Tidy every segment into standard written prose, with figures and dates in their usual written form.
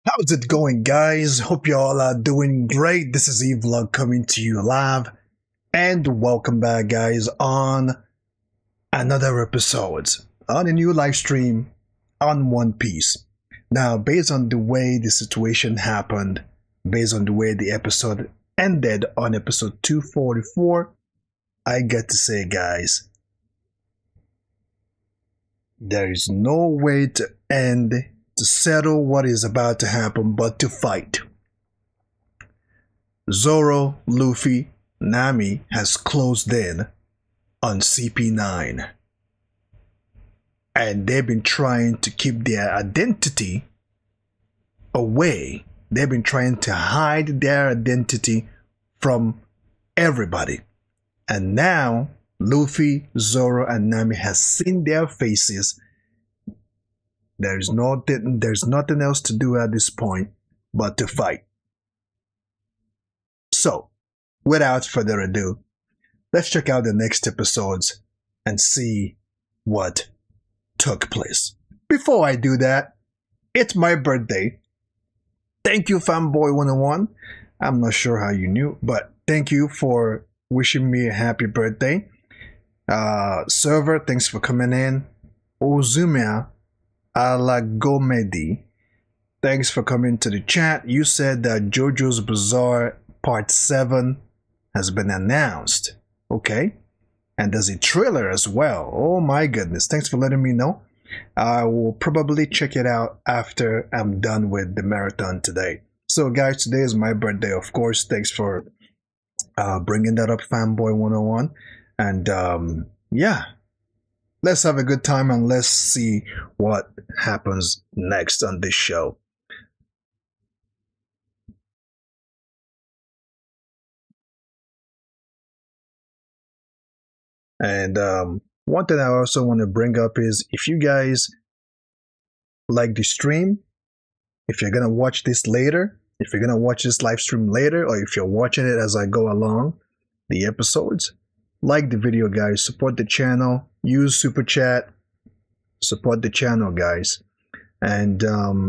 How's it going, guys? Hope you all are doing great. This is Evlog coming to you live, and welcome back, guys, on another episode on a new live stream on One Piece. Now, based on the way the situation happened, based on the way the episode ended on episode 244, I get to say, guys, there is no way to end to settle what is about to happen but to fight. Zoro, Luffy, Nami has closed in on CP9, and they've been trying to keep their identity away. They've been trying to hide their identity from everybody. And now Luffy, Zoro, and Nami has seen their faces. There's nothing else to do at this point but to fight. So, without further ado, let's check out the next episodes and see what took place. Before I do that, it's my birthday. Thank you, Fanboy101. I'm not sure how you knew, but thank you for wishing me a happy birthday. Server, thanks for coming in. Ozumia Alagomedi, thanks for coming to the chat. You said that JoJo's Bizarre Part 7 has been announced. Okay. And there's a trailer as well. Oh my goodness. Thanks for letting me know. I will probably check it out after I'm done with the marathon today. So, guys, today is my birthday, of course. Thanks for bringing that up, Fanboy101. And yeah, let's have a good time and let's see what happens next on this show. And one thing I also want to bring up is if you guys like the stream, if you're gonna watch this later, if you're gonna watch this live stream later, or if you're watching it as I go along the episodes, like the video, guys. Support the channel. Use super chat. Support the channel, guys. And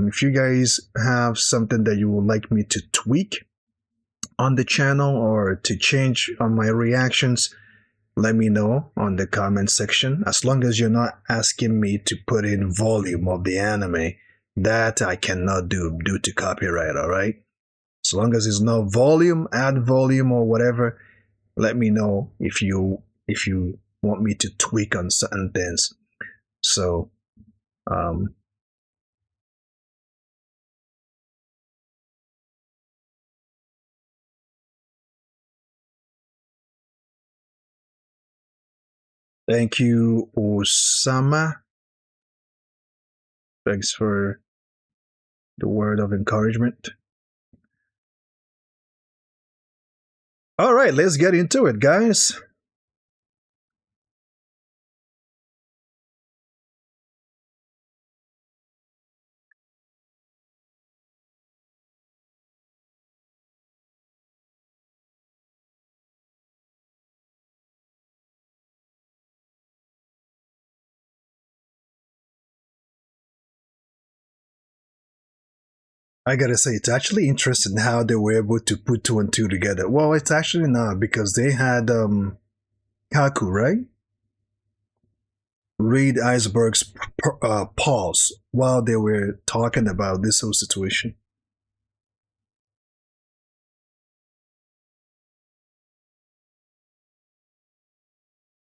if you guys have something that you would like me to tweak on the channel or to change on my reactions, let me know on the comment section. As long as you're not asking me to put in volume of the anime, that I cannot do due to copyright, all right? As long as it's not volume, add volume or whatever, let me know if you want me to tweak on certain things. So thank you, Osama. Thanks for the word of encouragement. All right, let's get into it, guys. I gotta say, it's actually interesting how they were able to put two and two together. Well, it's actually not because they had Kaku, right? Read Iceberg's pulse while they were talking about this whole situation.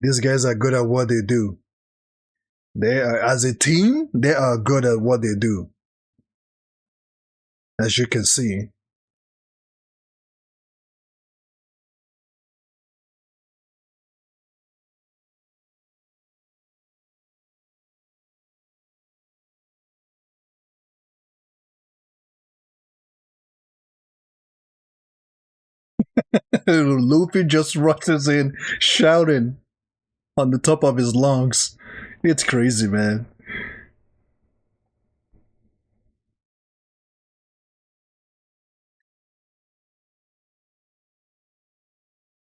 These guys are good at what they do. They are, as a team, they are good at what they do. As you can see. Luffy just rushes in shouting on the top of his lungs. It's crazy, man.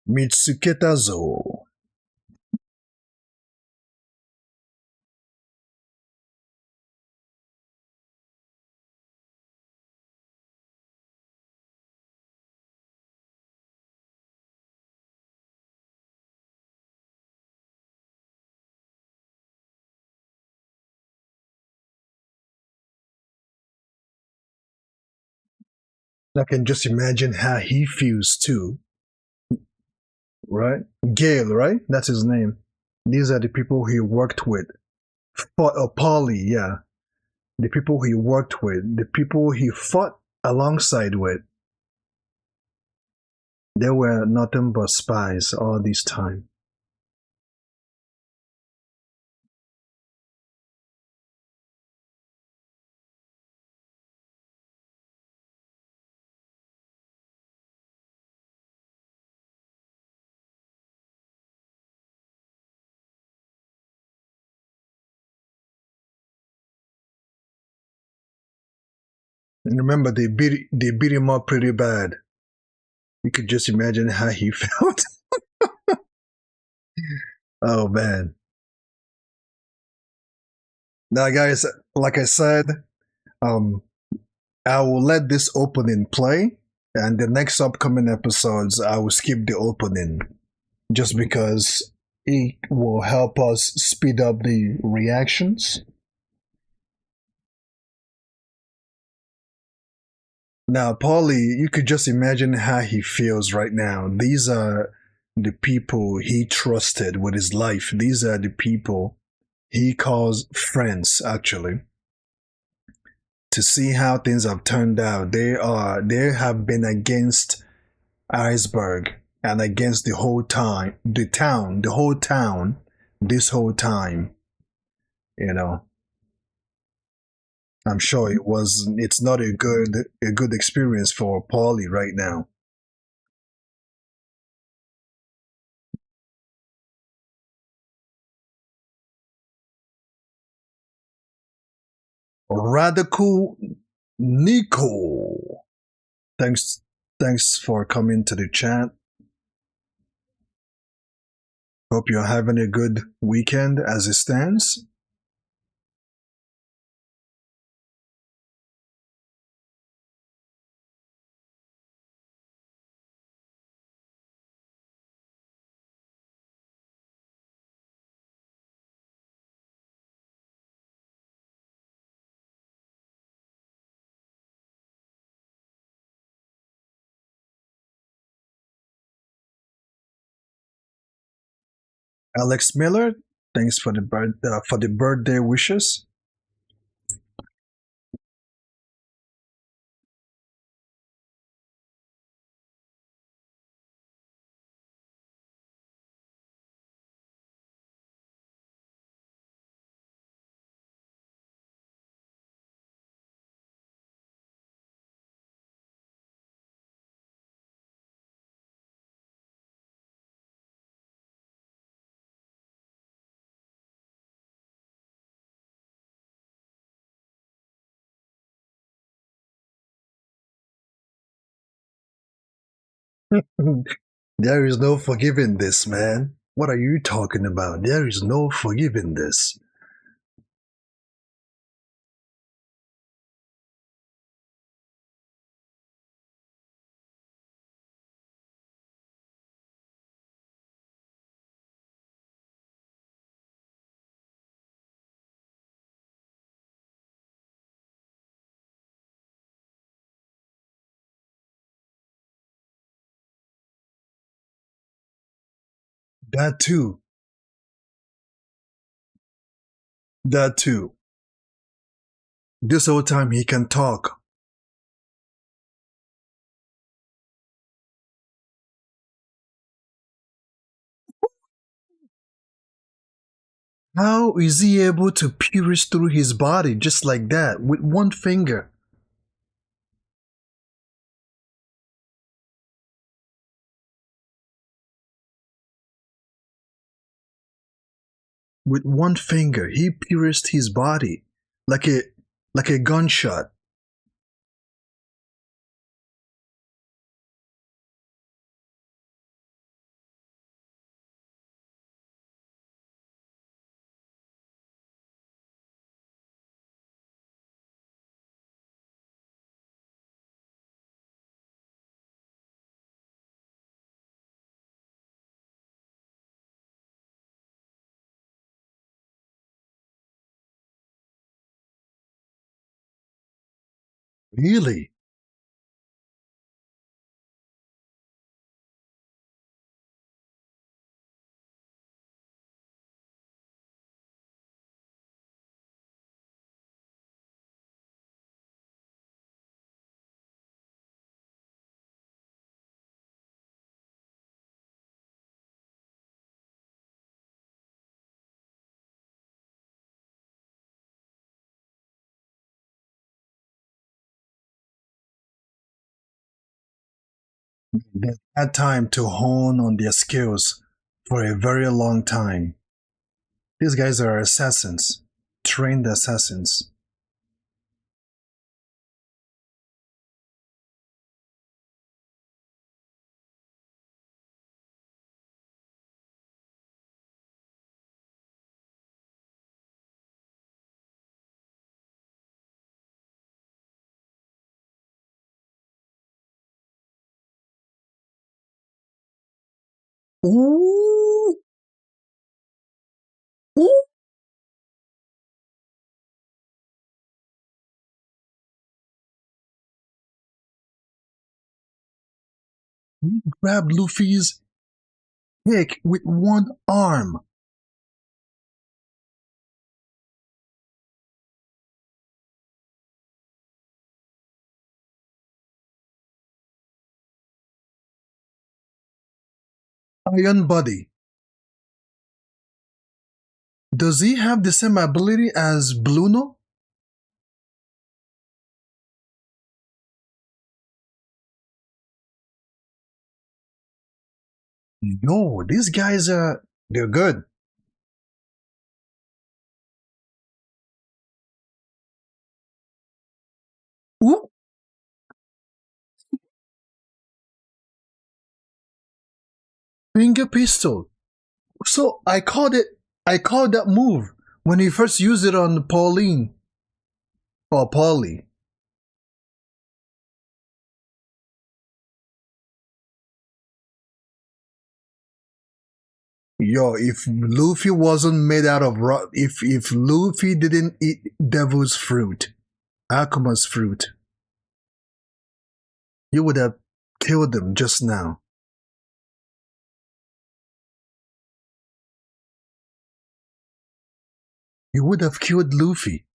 Mitsuketa Zo. I can just imagine how he feels too, right? Gail, right? That's his name. These are the people he worked with. Polly, yeah. The people he worked with, the people he fought alongside with, they were nothing but spies all this time. And remember, they beat him up pretty bad. You could just imagine how he felt. Oh man. Now, guys, like I said, um, I will let this opening play, and the next upcoming episodes, I will skip the opening just because it will help us speed up the reactions. Now, Paulie, you could just imagine how he feels right now. These are the people he trusted with his life. These are the people he calls friends, actually. To see how things have turned out, they have been against Iceberg and against the whole town, this whole time. You know, I'm sure it's not a good experience for Paulie right now. Radical Nico. Thanks thanks for coming to the chat. Hope you're having a good weekend as it stands. Alex Miller, thanks for the birthday wishes. There is no forgiving this, man. What are you talking about? There is no forgiving this. That too. That too. This whole time he can talk. How is he able to pierce through his body just like that with one finger? With one finger, he pierced his body like a gunshot. Really? They had time to hone on their skills for a very long time. These guys are assassins, trained assassins. Ooh, ooh. He grabbed Luffy's neck with one arm. Iron Body. Does he have the same ability as Bluno? No, these guys are they're good. Ooh, finger pistol. So I called that move when he first used it on Pauline or Polly. Yo, if Luffy wasn't made out of rock, if Luffy didn't eat Devil's fruit, Akuma's fruit, you would have killed him just now. You would have killed Luffy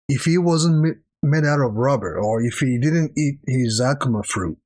if he wasn't made out of rubber or if he didn't eat his Akuma fruit.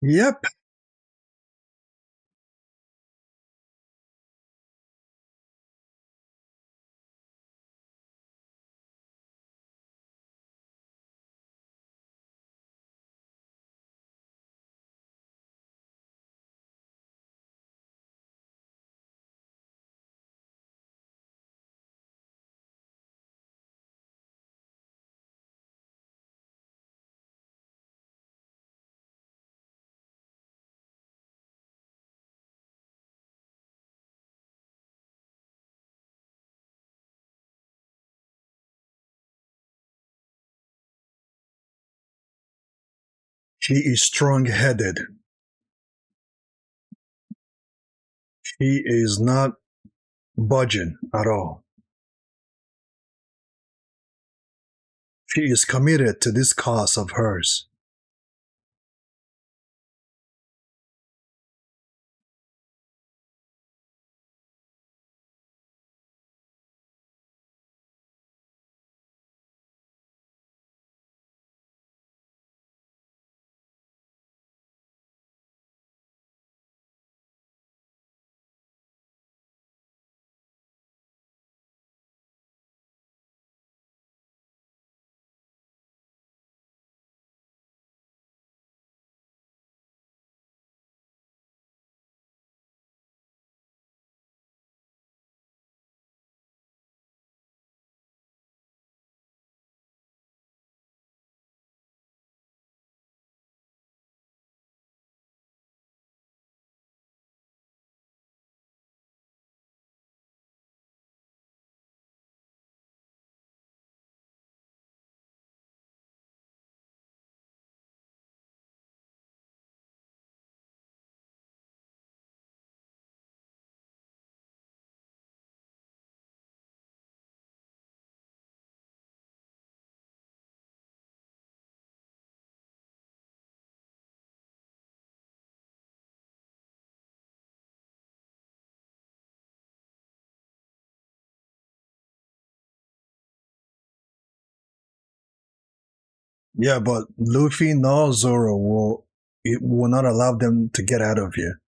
Yep. She is strong headed. She is not budging at all. She is committed to this cause of hers. Yeah, but Luffy nor Zoro will it will not allow them to get out of here.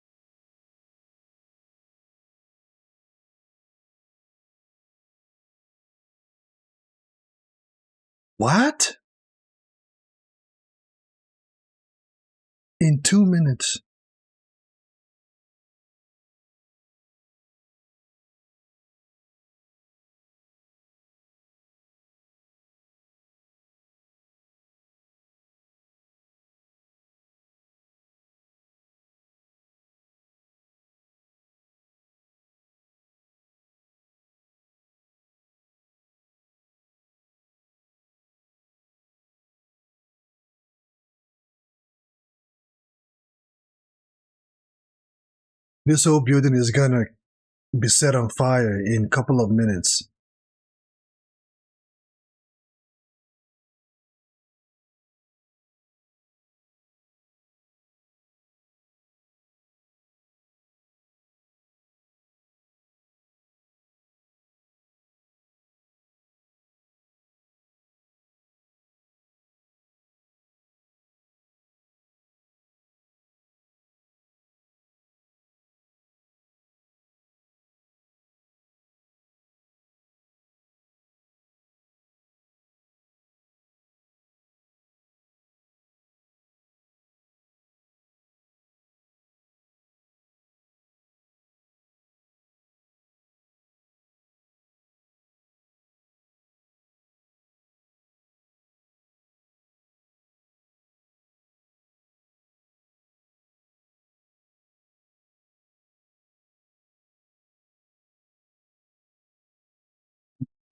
What? In 2 minutes? This whole building is gonna be set on fire in a couple of minutes.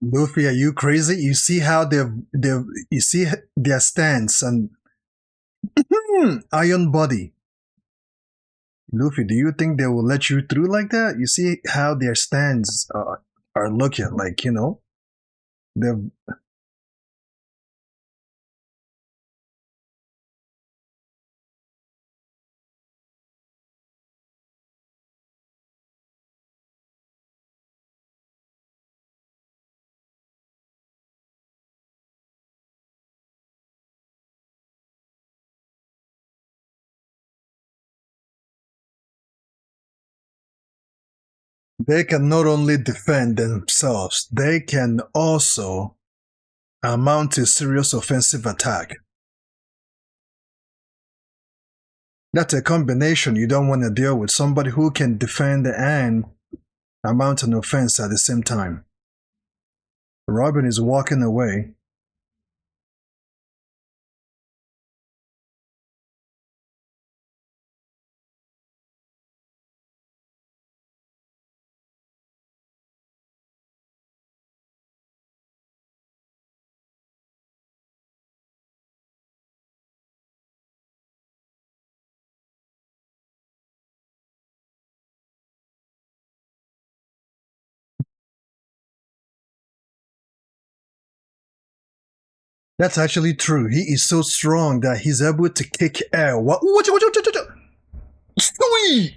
Luffy, are you crazy? You see how they you see their stance and iron body. Luffy, do you think they will let you through like that? You see how their stands are looking like, they're they can not only defend themselves, they can also mount a serious offensive attack. That's a combination you don't want to deal with. Somebody who can defend and mount an offense at the same time. Robin is walking away. That's actually true. He is so strong that he's able to kick air. What? Stewie!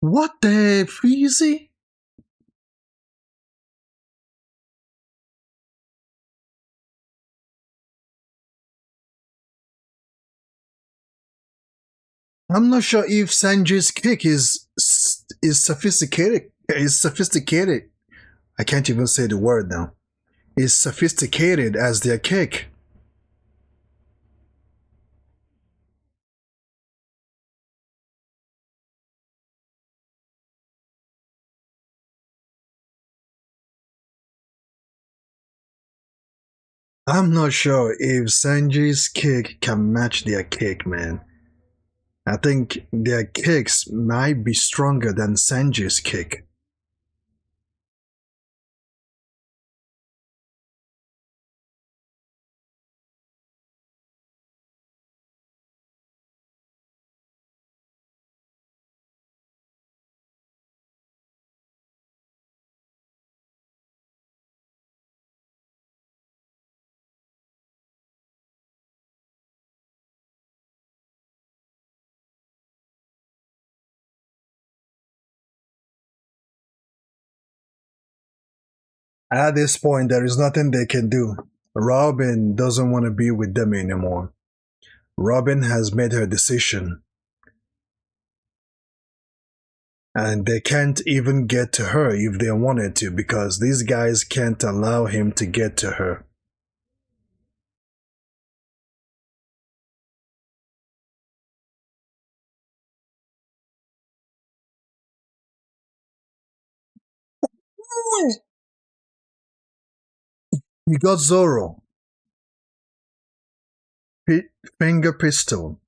What the Freezy? I'm not sure if Sanji's kick is sophisticated. Is sophisticated. I can't even say the word now. Is sophisticated as their kick. I'm not sure if Sanji's kick can match their kick, man. I think their kicks might be stronger than Sanji's kick. At this point, there is nothing they can do. Robin doesn't want to be with them anymore. Robin has made her decision, and they can't even get to her if they wanted to because these guys can't allow him to get to her. You got Zoro. Finger pistol.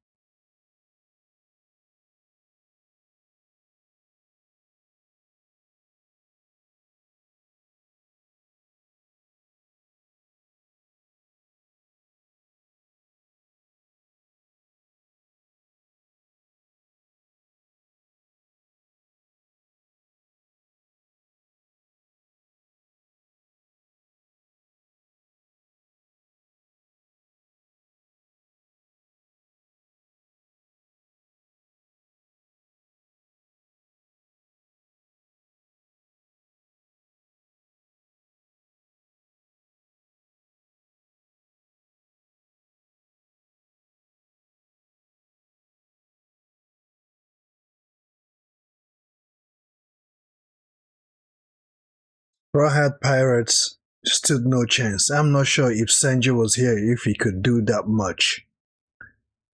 Straw Hat Pirates stood no chance. I'm not sure if Sanji was here if he could do that much.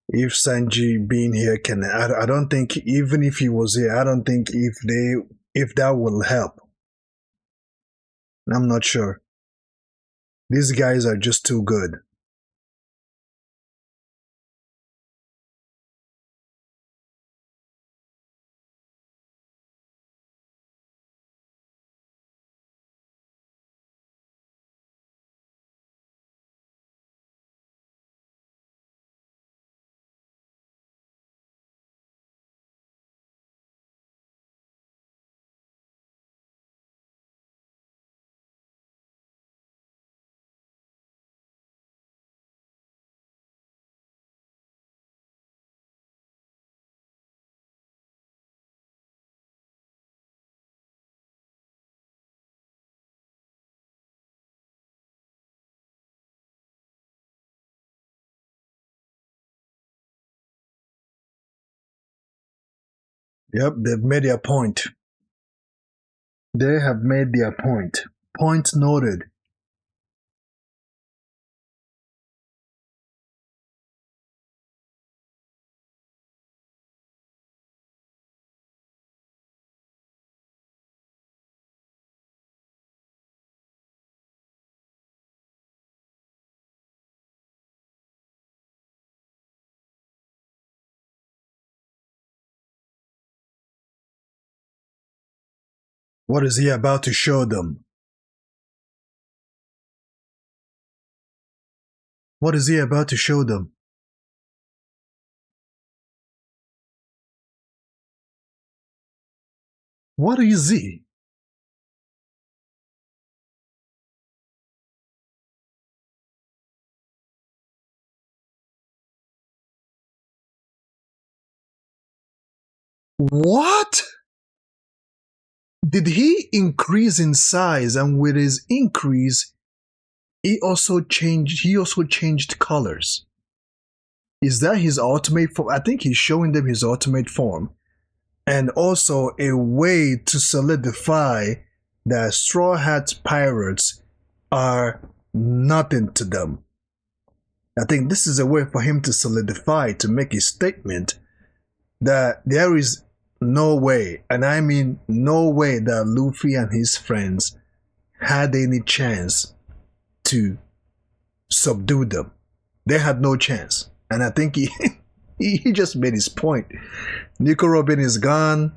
If Sanji being here can, I don't think even if he was here, I don't think if that will help. I'm not sure. These guys are just too good. Yep, they've made their point. They have made their point. Point noted. What is he about to show them? What is he about to show them? What is he? What? Did he increase in size, and with his increase, he also changed colors? Is that his ultimate form? I think he's showing them his ultimate form. And also a way to solidify that Straw Hat Pirates are nothing to them. I think this is a way for him to solidify, to make a statement that there is no way, and I mean no way, that Luffy and his friends had any chance to subdue them. They had no chance. And I think he just made his point. Nico Robin is gone.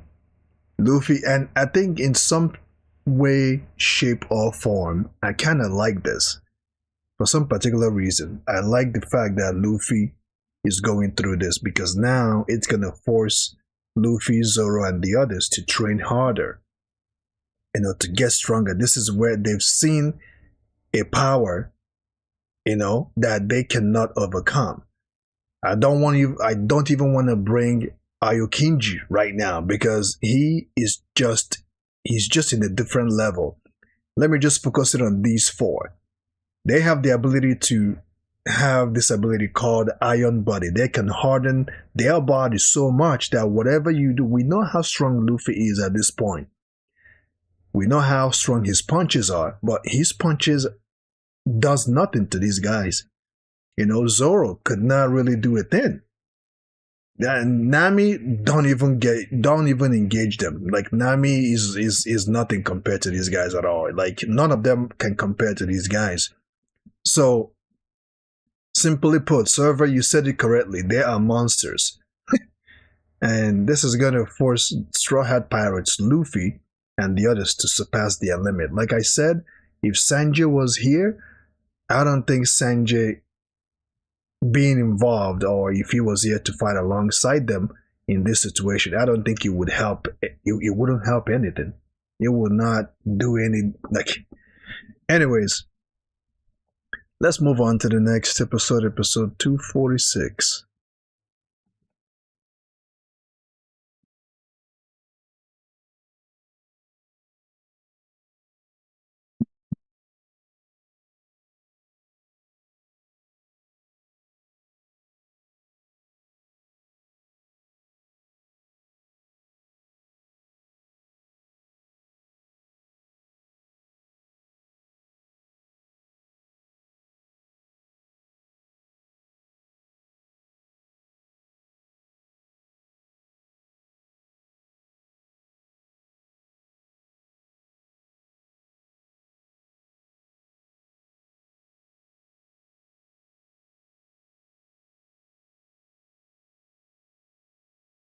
Luffy, and I think in some way, shape, or form, I kind of like this. For some particular reason, I like the fact that Luffy is going through this because now it's going to force Luffy, Zoro, and the others to train harder, to get stronger. This is where they've seen a power, that they cannot overcome. I don't even want to bring Aokiji right now because he's just in a different level. Let me just focus it on these four. They have the ability to have this ability called iron body. They can harden their body so much that whatever you do, we know how strong Luffy is at this point. We know how strong his punches are, but his punches does nothing to these guys. Zoro could not really do a thing. And Nami don't even engage them. Like Nami is nothing compared to these guys at all. Like none of them can compare to these guys. So simply put, Server, you said it correctly. They are monsters. And this is gonna force Straw Hat Pirates, Luffy, and the others to surpass their limit. Like I said, if Sanjay was here, I don't think Sanjay being involved, or if he was here to fight alongside them in this situation, I don't think it would help. It wouldn't help anything. It would not do any, like. Anyways, let's move on to the next episode, episode 246.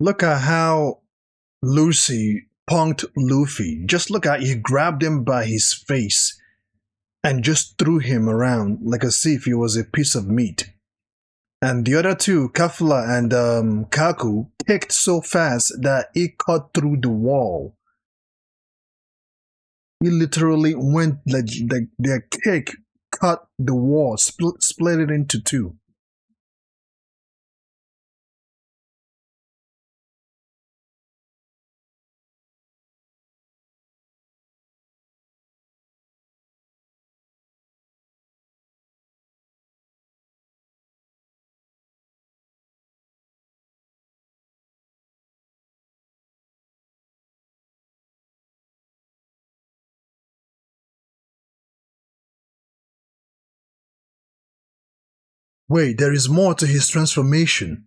Look at how Lucy punked Luffy. Just look at, he grabbed him by his face and just threw him around like as if he was a piece of meat. And the other two, Kafla and Kaku, kicked so fast that it cut through the wall. He literally went like their kick cut the wall, split it into two. Wait, there is more to his transformation.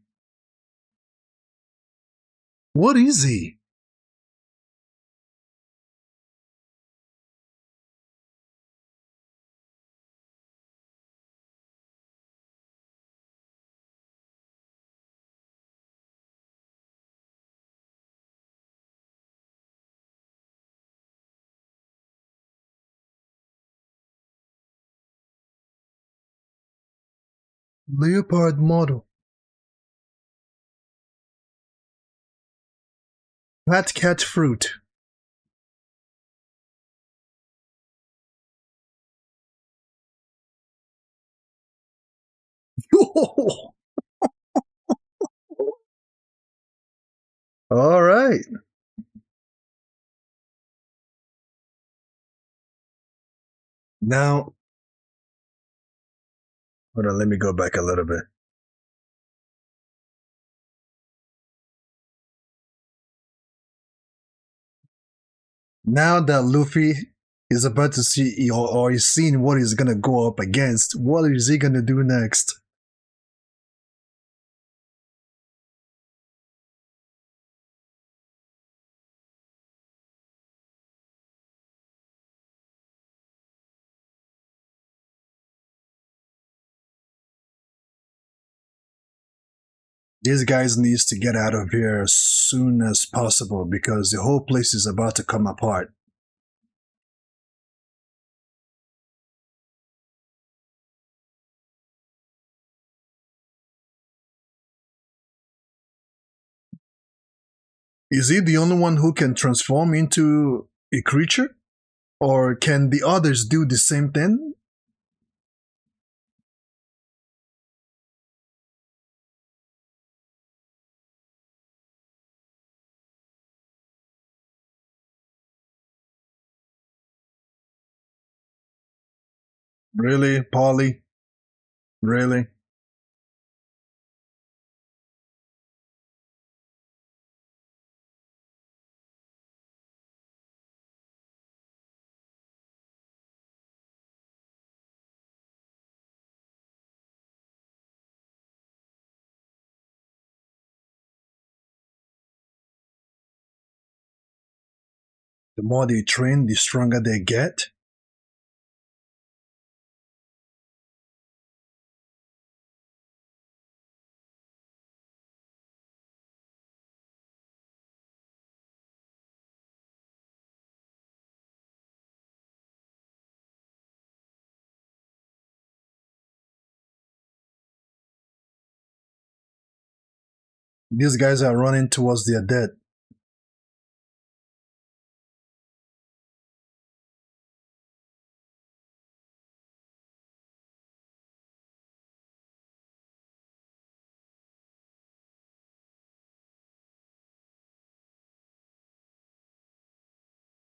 What is he? Leopard model. Fat cat fruit. All right. Now, hold on, let me go back a little bit. Now that Luffy is about to see or is seeing what he's gonna go up against, what is he gonna do next? These guys needs to get out of here as soon as possible because the whole place is about to come apart. Is he the only one who can transform into a creature? Or can the others do the same thing? Really, Polly? Really? The more they train, the stronger they get. These guys are running towards their death.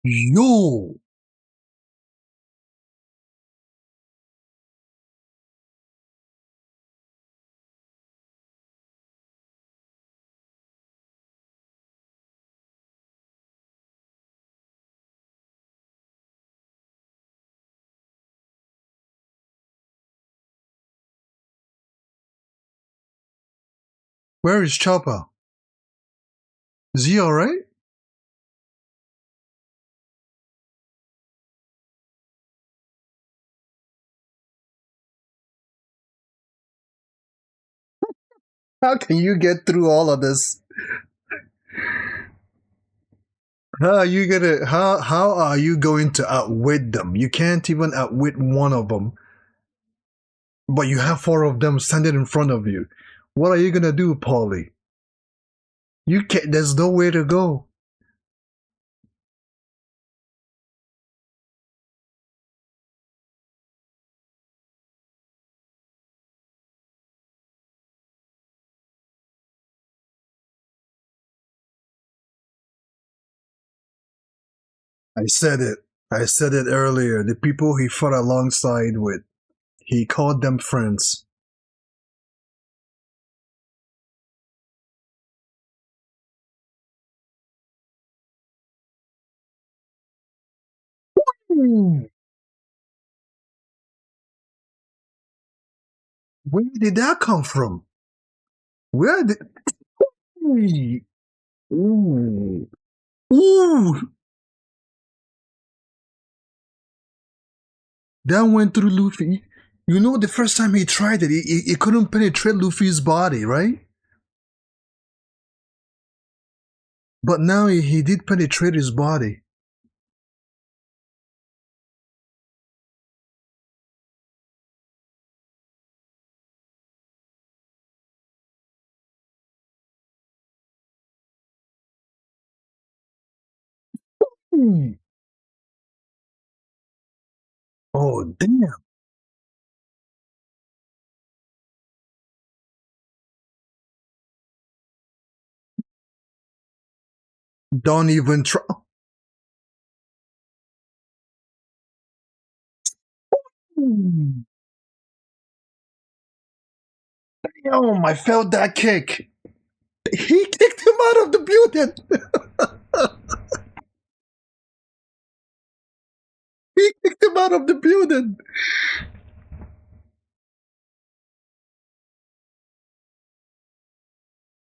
Yo! Where is Chopper? Is he alright? How can you get through all of this? How are you gonna how are you going to outwit them? You can't even outwit one of them, but you have four of them standing in front of you. What are you gonna do, Paulie? You can't, there's no way to go. I said it. I said it earlier. The people he fought alongside with, he called them friends. Ooh, where did that come from? Where did? Ooh, ooh, that went through Luffy. You know, the first time he tried it, he couldn't penetrate Luffy's body, right? But now he did penetrate his body. Hmm. Oh, damn. Don't even try. Hmm. Damn, I felt that kick. He kicked him out of the building. He kicked him out of the building.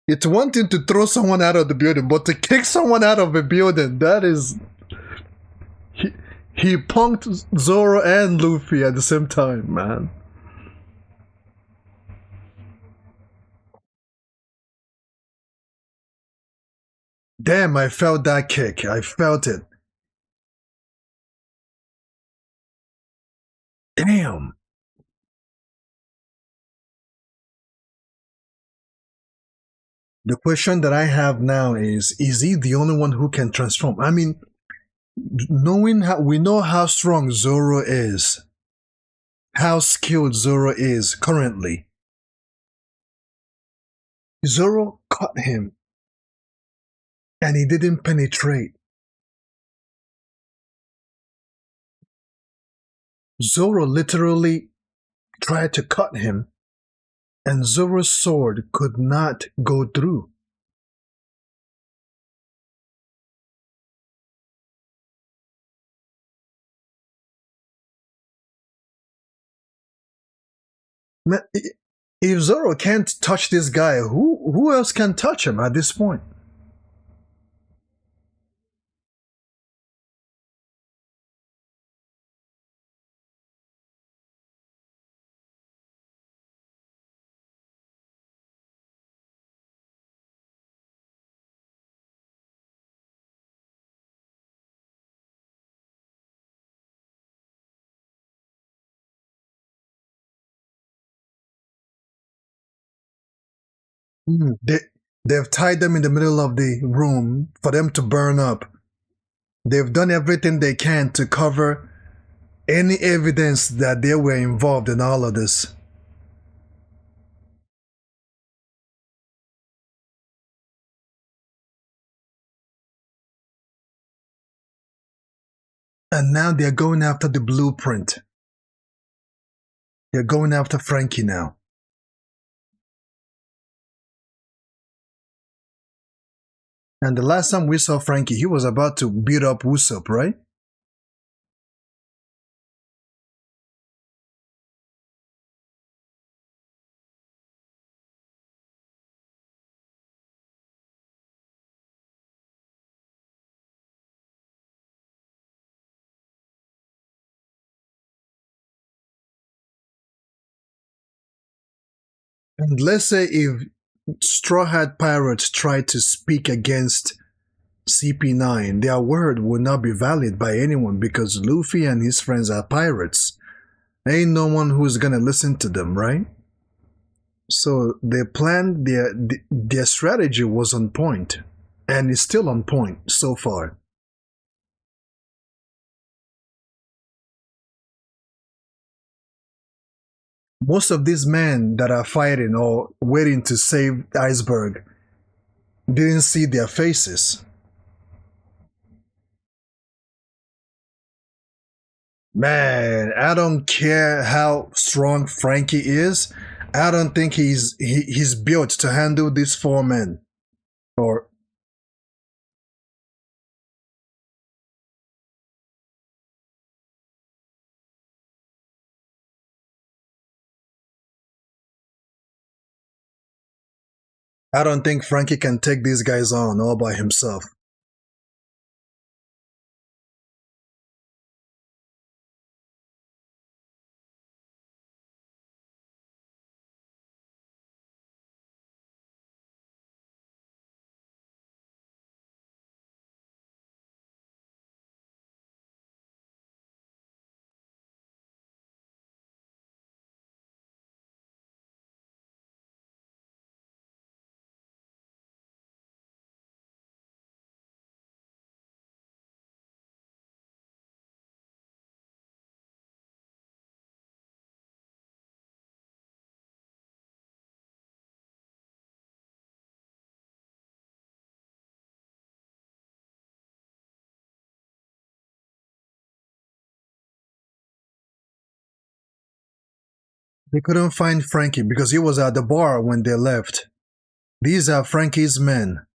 It's one thing to throw someone out of the building, but to kick someone out of a building, that is. He, he punked Zoro and Luffy at the same time, man. Damn, I felt that kick. I felt it. Damn. The question that I have now is he the only one who can transform? I mean, knowing how we know how strong Zoro is, how skilled Zoro is currently. Zoro caught him and he didn't penetrate. Zoro literally tried to cut him, and Zoro's sword could not go through. Man, if Zoro can't touch this guy, who else can touch him at this point? They've tied them in the middle of the room for them to burn up. They've done everything they can to cover any evidence that they were involved in all of this. And now they're going after the blueprint. They're going after Franky now. And the last time we saw Franky, he was about to beat up Usopp, right? And let's say if Straw Hat Pirates tried to speak against CP9, their word would not be valid by anyone because Luffy and his friends are pirates. Ain't no one who's gonna listen to them, right? So their plan, their strategy was on point, and is still on point so far. Most of these men that are fighting or waiting to save Iceberg didn't see their faces. Man, I don't care how strong Franky is. I don't think he's built to handle these four men. Or I don't think Franky can take these guys on all by himself. They couldn't find Franky because he was at the bar when they left. These are Franky's men.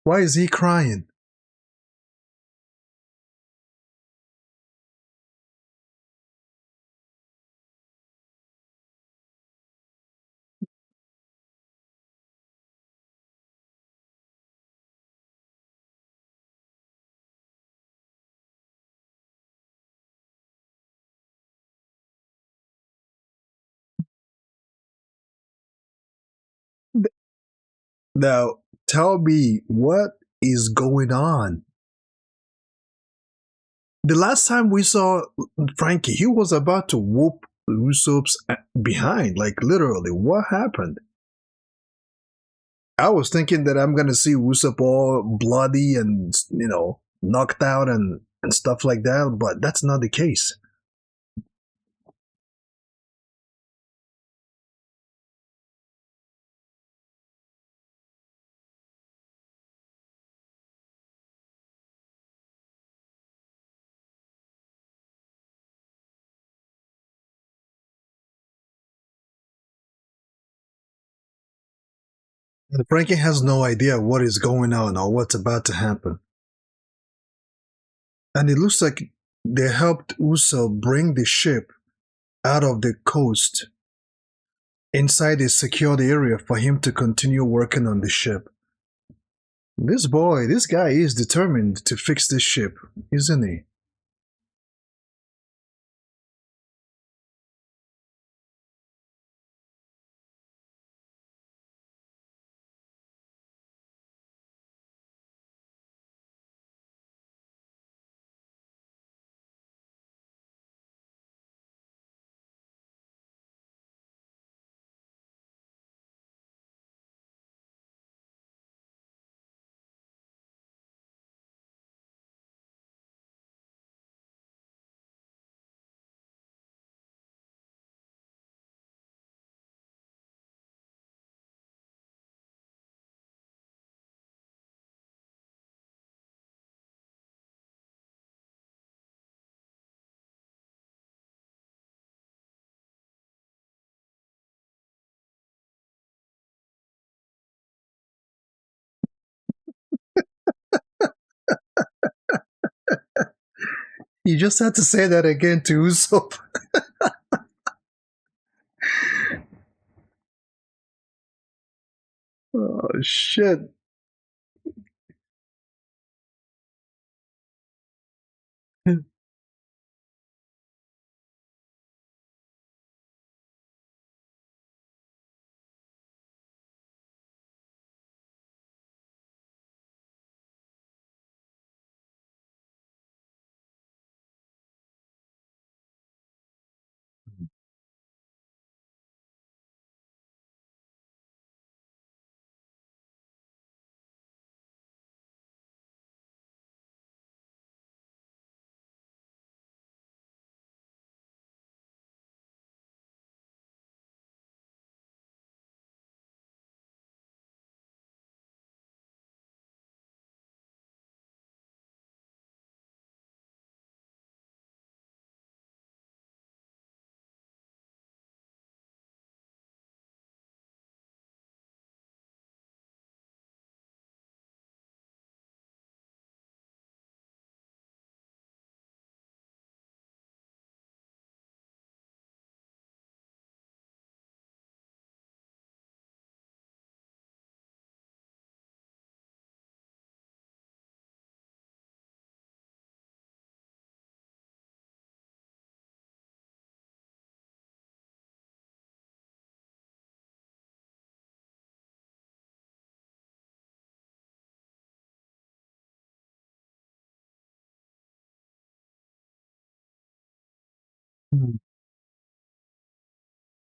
Why is he crying? Now, tell me what is going on? The last time we saw Franky, he was about to whoop Usopp's behind, like literally. What happened? I was thinking that I'm gonna see Usopp all bloody and knocked out and stuff like that, but that's not the case. And Frankie has no idea what is going on or what's about to happen. And it looks like they helped Usopp bring the ship out of the coast inside a secured area for him to continue working on the ship. This guy is determined to fix this ship, isn't he? You just had to say that again to Usopp. Oh shit.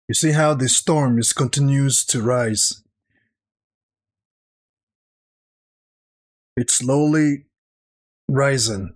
You see how the storm is continues to rise. It's slowly rising.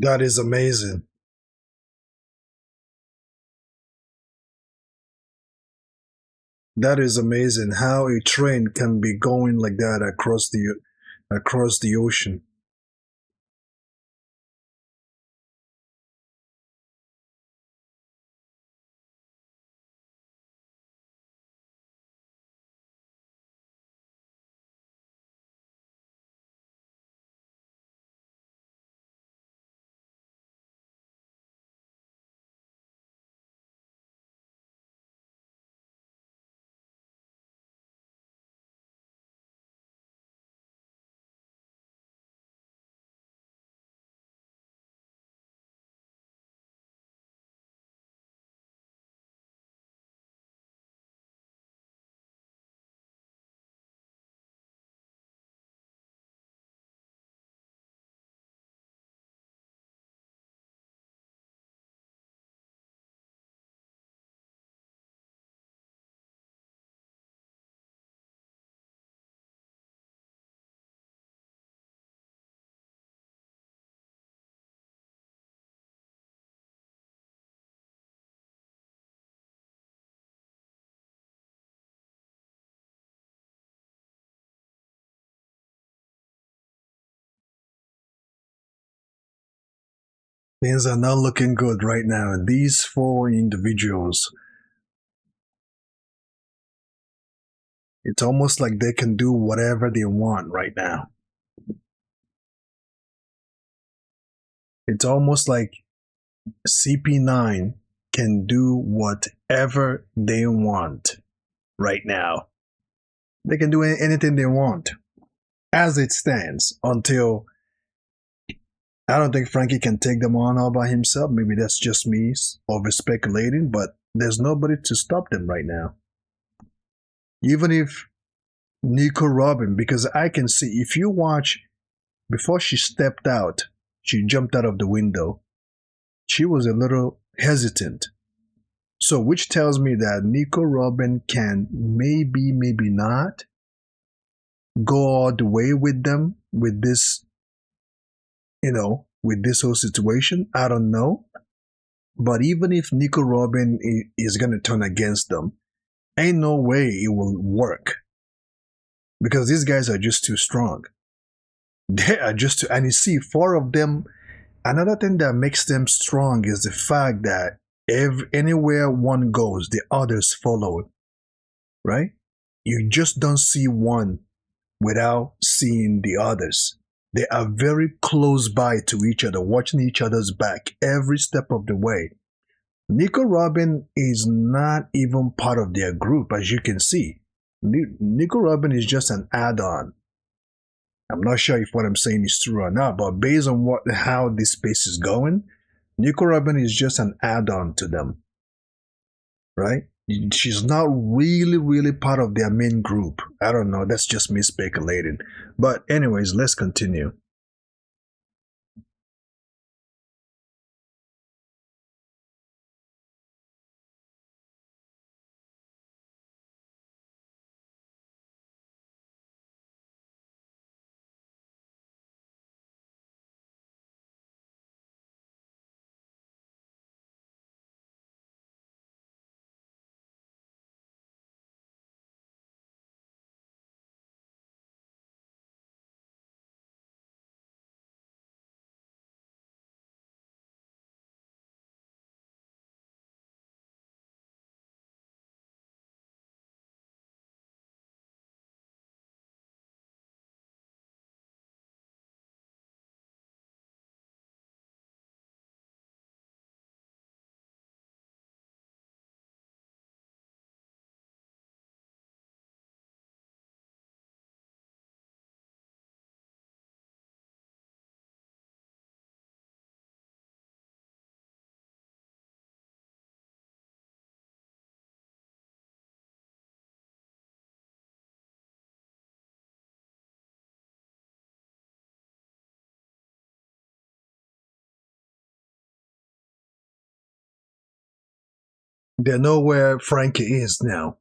That is amazing. That is amazing how a train can be going like that across the ocean. Things are not looking good right now. And these four individuals, it's almost like they can do whatever they want right now. It's almost like CP9 can do whatever they want right now. They can do anything they want as it stands until I don't think Frankie can take them on all by himself. Maybe that's just me over speculating, but there's nobody to stop them right now. Even if Nico Robin, because I can see if you watch before she stepped out, she jumped out of the window. She was a little hesitant. So, which tells me that Nico Robin can maybe not go all the way with them with this, with this whole situation. I don't know. But even if Nico Robin is going to turn against them, ain't no way it will work because these guys are just too strong. They are just too, and you see, four of them. Another thing that makes them strong is the fact that anywhere one goes, the others follow, right? You just don't see one without seeing the others. They are very close by to each other, watching each other's back every step of the way. Nico Robin is not even part of their group, as you can see. Nico Robin is just an add-on. I'm not sure if what I'm saying is true or not, but based on how this space is going, Nico Robin is just an add-on to them, right? She's not really part of their main group. I don't know. That's just me speculating. But anyways, let's continue. They know where Frankie is now.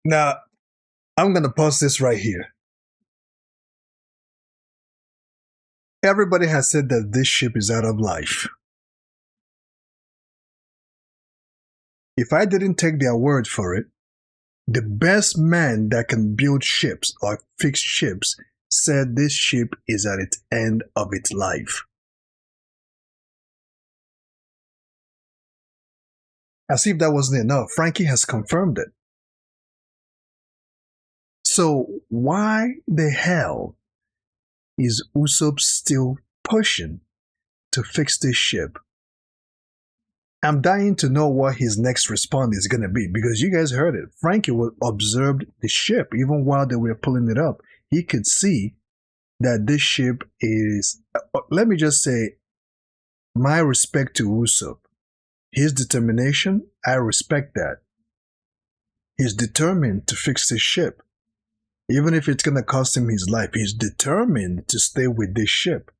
Now, I'm going to pause this right here. Everybody has said that this ship is out of life. If I didn't take their word for it, the best man that can build ships or fix ships said this ship is at its end of its life. As if that wasn't enough, Frankie has confirmed it. So why the hell is Usopp still pushing to fix this ship? I'm dying to know what his next response is going to be, because you guys heard it. Frankie observed the ship even while they were pulling it up. He could see that this ship is, let me just say, my respect to Usopp. His determination, I respect that. He's determined to fix this ship. Even if it's going to cost him his life, he's determined to stay with this ship.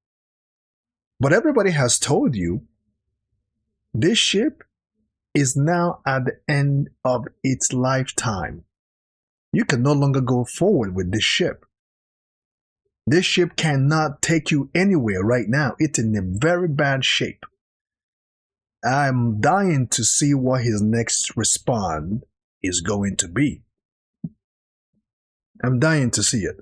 But everybody has told you this ship is now at the end of its lifetime. You can no longer go forward with this ship. This ship cannot take you anywhere right now. It's in a very bad shape. I'm dying to see what his next response is going to be. I'm dying to see it.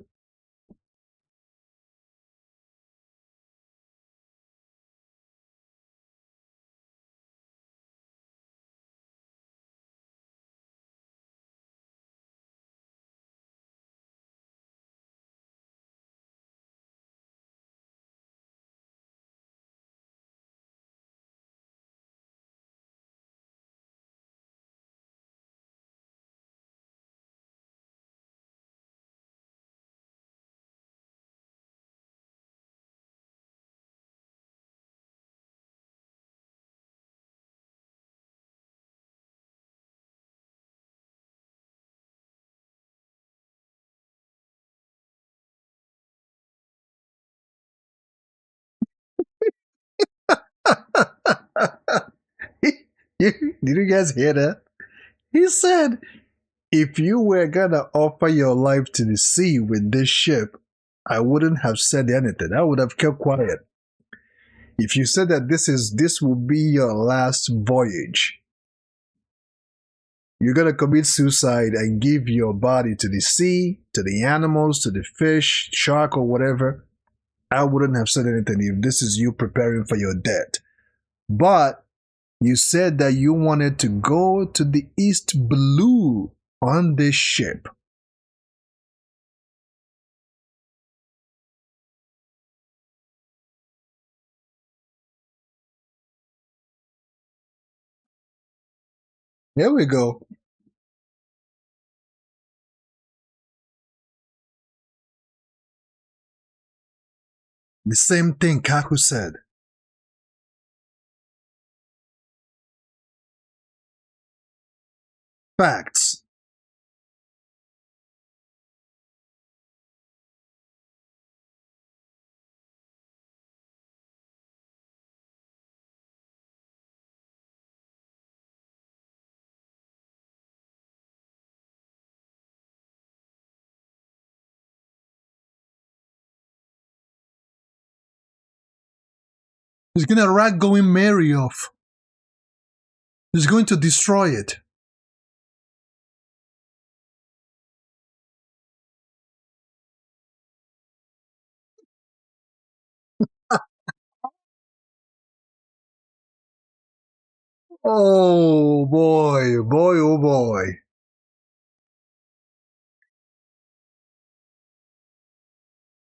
Did you guys hear that? He said, if you were gonna offer your life to the sea with this ship, I wouldn't have said anything. I would have kept quiet. If you said that this will be your last voyage, you're gonna commit suicide and give your body to the sea, to the animals, to the fish, shark, or whatever, I wouldn't have said anything if this is you preparing for your death. But you said that you wanted to go to the East Blue on this ship. There we go. The same thing Kaku said. Facts. He's gonna rat going Mary off. He's going to destroy it. Oh boy, oh boy.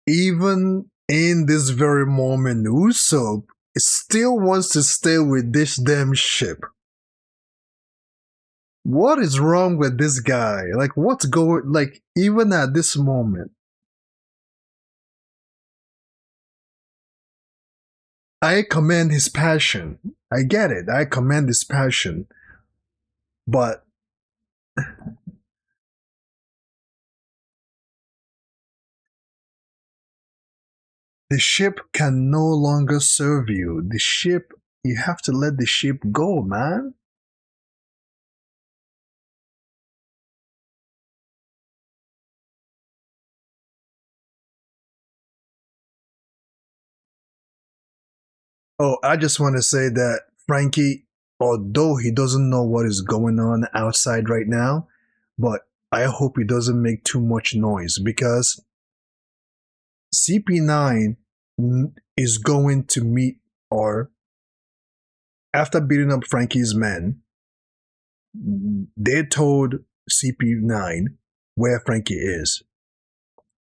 Even in this very moment, Usopp still wants to stay with this damn ship. What is wrong with this guy? Like, what's going, like, even at this moment? I commend his passion. I get it. I commend his passion. But the ship can no longer serve you. The ship, you have to let the ship go, man. Oh, I just want to say that Frankie, although he doesn't know what is going on outside right now, but I hope he doesn't make too much noise because CP9 is going to meet, or after beating up Frankie's men, they told CP9 where Frankie is.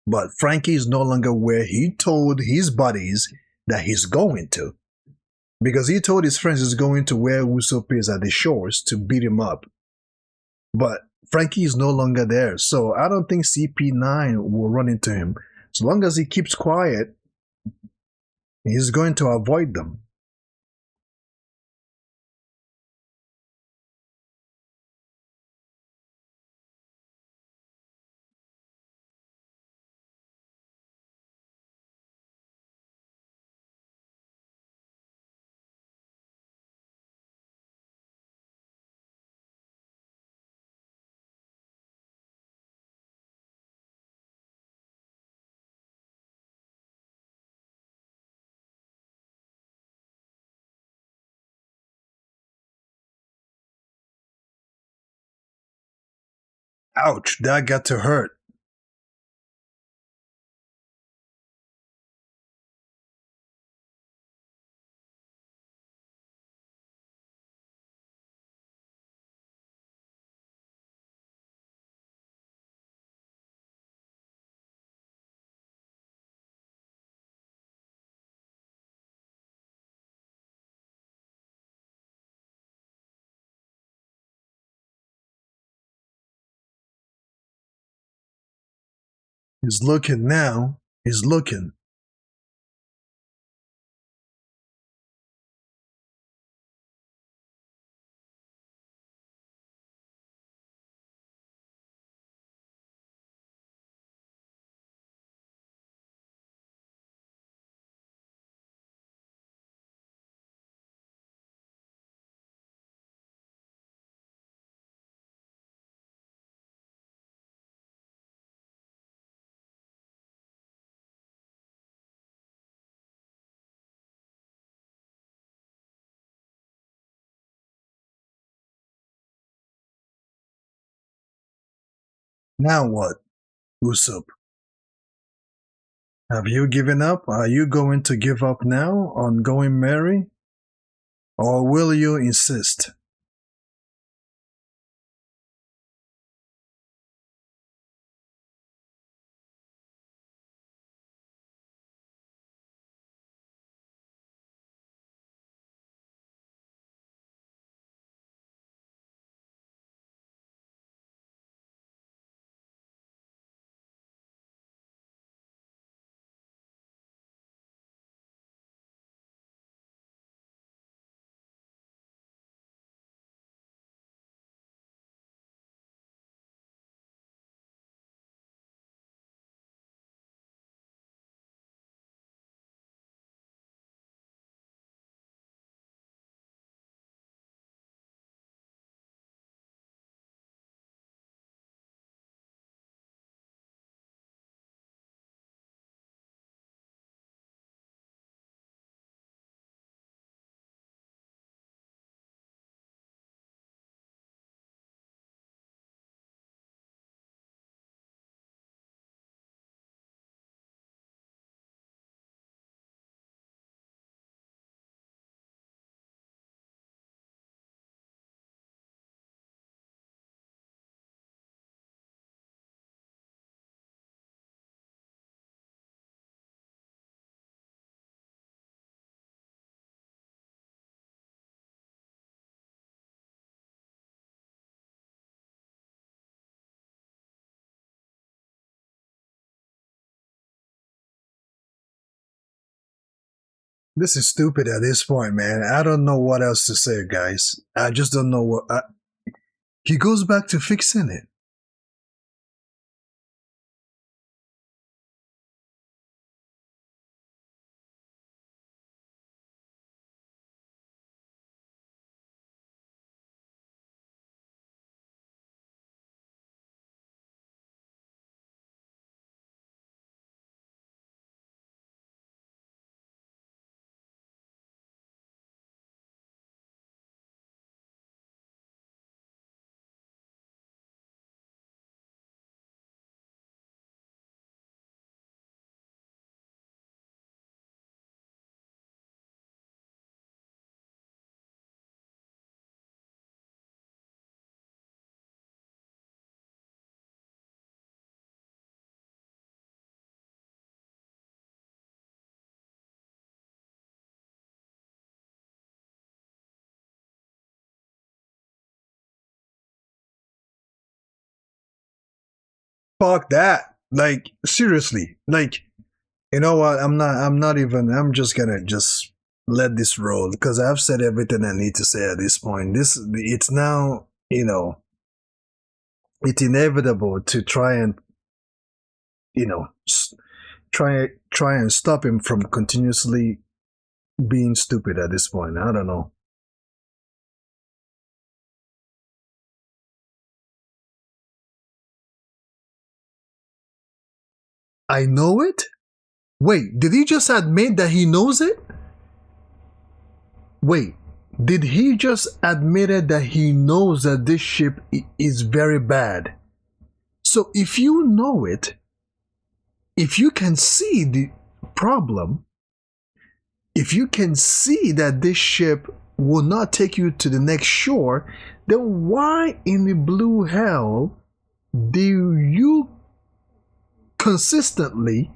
But Frankie is no longer where he told his buddies that he's going to. Because he told his friends he's going to where Usopp is at the shores to beat him up. But Frankie is no longer there, so I don't think CP9 will run into him. As long as he keeps quiet, he's going to avoid them. Ouch, that got to hurt. He's looking now. He's looking. Now what, Usopp? Have you given up? Are you going to give up now on going marry? Or will you insist? This is stupid at this point, man. I don't know what else to say, guys. I just don't know what. He goes back to fixing it. Fuck that. Like seriously. Like you know what? I'm just gonna just let this roll because I've said everything I need to say at this point. It's now, it's inevitable to try and, you know, try and stop him from continuously being stupid at this point. I don't know. I know it? Wait, did he just admit that he knows it? Wait, did he just admit that he knows that this ship is very bad? So if you know it, if you can see the problem, if you can see that this ship will not take you to the next shore, then why in the blue hell do you consistently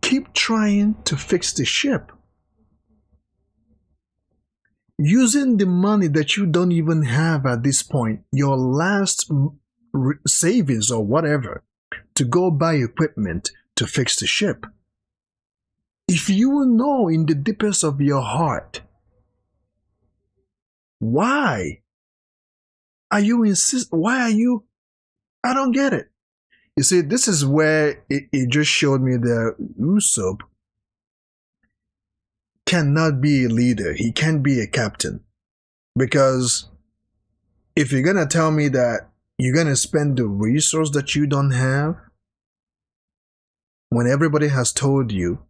keep trying to fix the ship? Using the money that you don't even have at this point, your last savings or whatever, to go buy equipment to fix the ship. If you know in the deepest of your heart, why are you why are you, I don't get it. You see, this is where it just showed me that Usopp cannot be a leader. He can't be a captain. Because if you're gonna tell me that you're gonna spend the resource that you don't have when everybody has told you,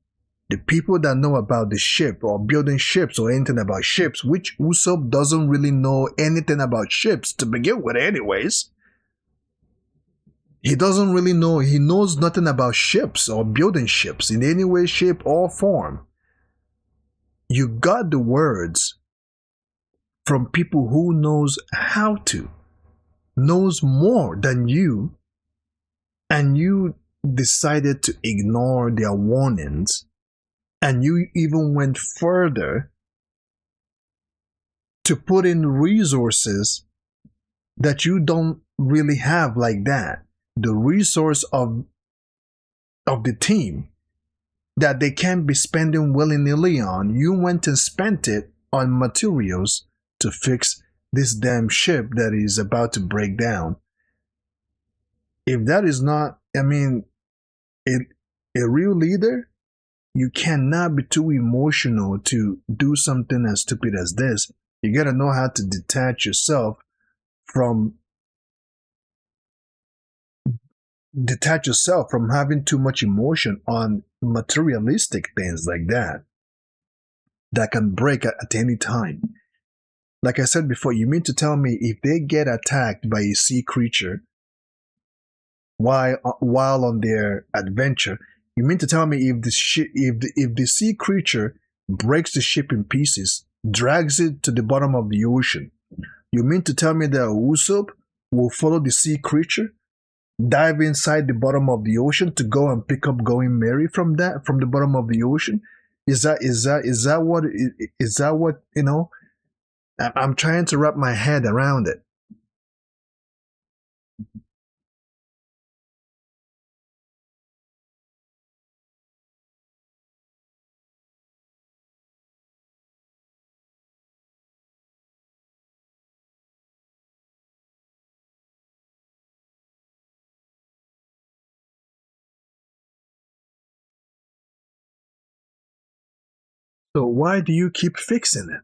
the people that know about the ship or building ships or anything about ships, which Usopp doesn't really know anything about ships to begin with anyways. He doesn't really know, he knows nothing about ships or building ships in any way, shape, or form. You got the words from people who knows how to, knows more than you, and you decided to ignore their warnings, and you even went further to put in resources that you don't really have like that. The resource of the team that they can't be spending willy-nilly on, you went and spent it on materials to fix this damn ship that is about to break down. If that is not, I mean, a, a real leader, you cannot be too emotional to do something as stupid as this. You gotta know how to from detach yourself from having too much emotion on materialistic things like that can break at any time. Like I said before, you mean to tell me if they get attacked by a sea creature while on their adventure, you mean to tell me if if the sea creature breaks the ship in pieces, drags it to the bottom of the ocean, you mean to tell me that Usopp will follow the sea creature, dive inside the bottom of the ocean to go and pick up Going Merry from the bottom of the ocean? Is that what you know? I'm trying to wrap my head around it. So why do you keep fixing it?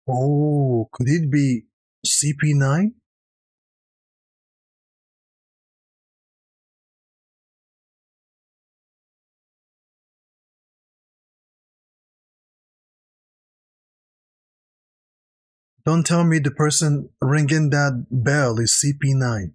Oh, could it be CP9? Don't tell me the person ringing that bell is CP9.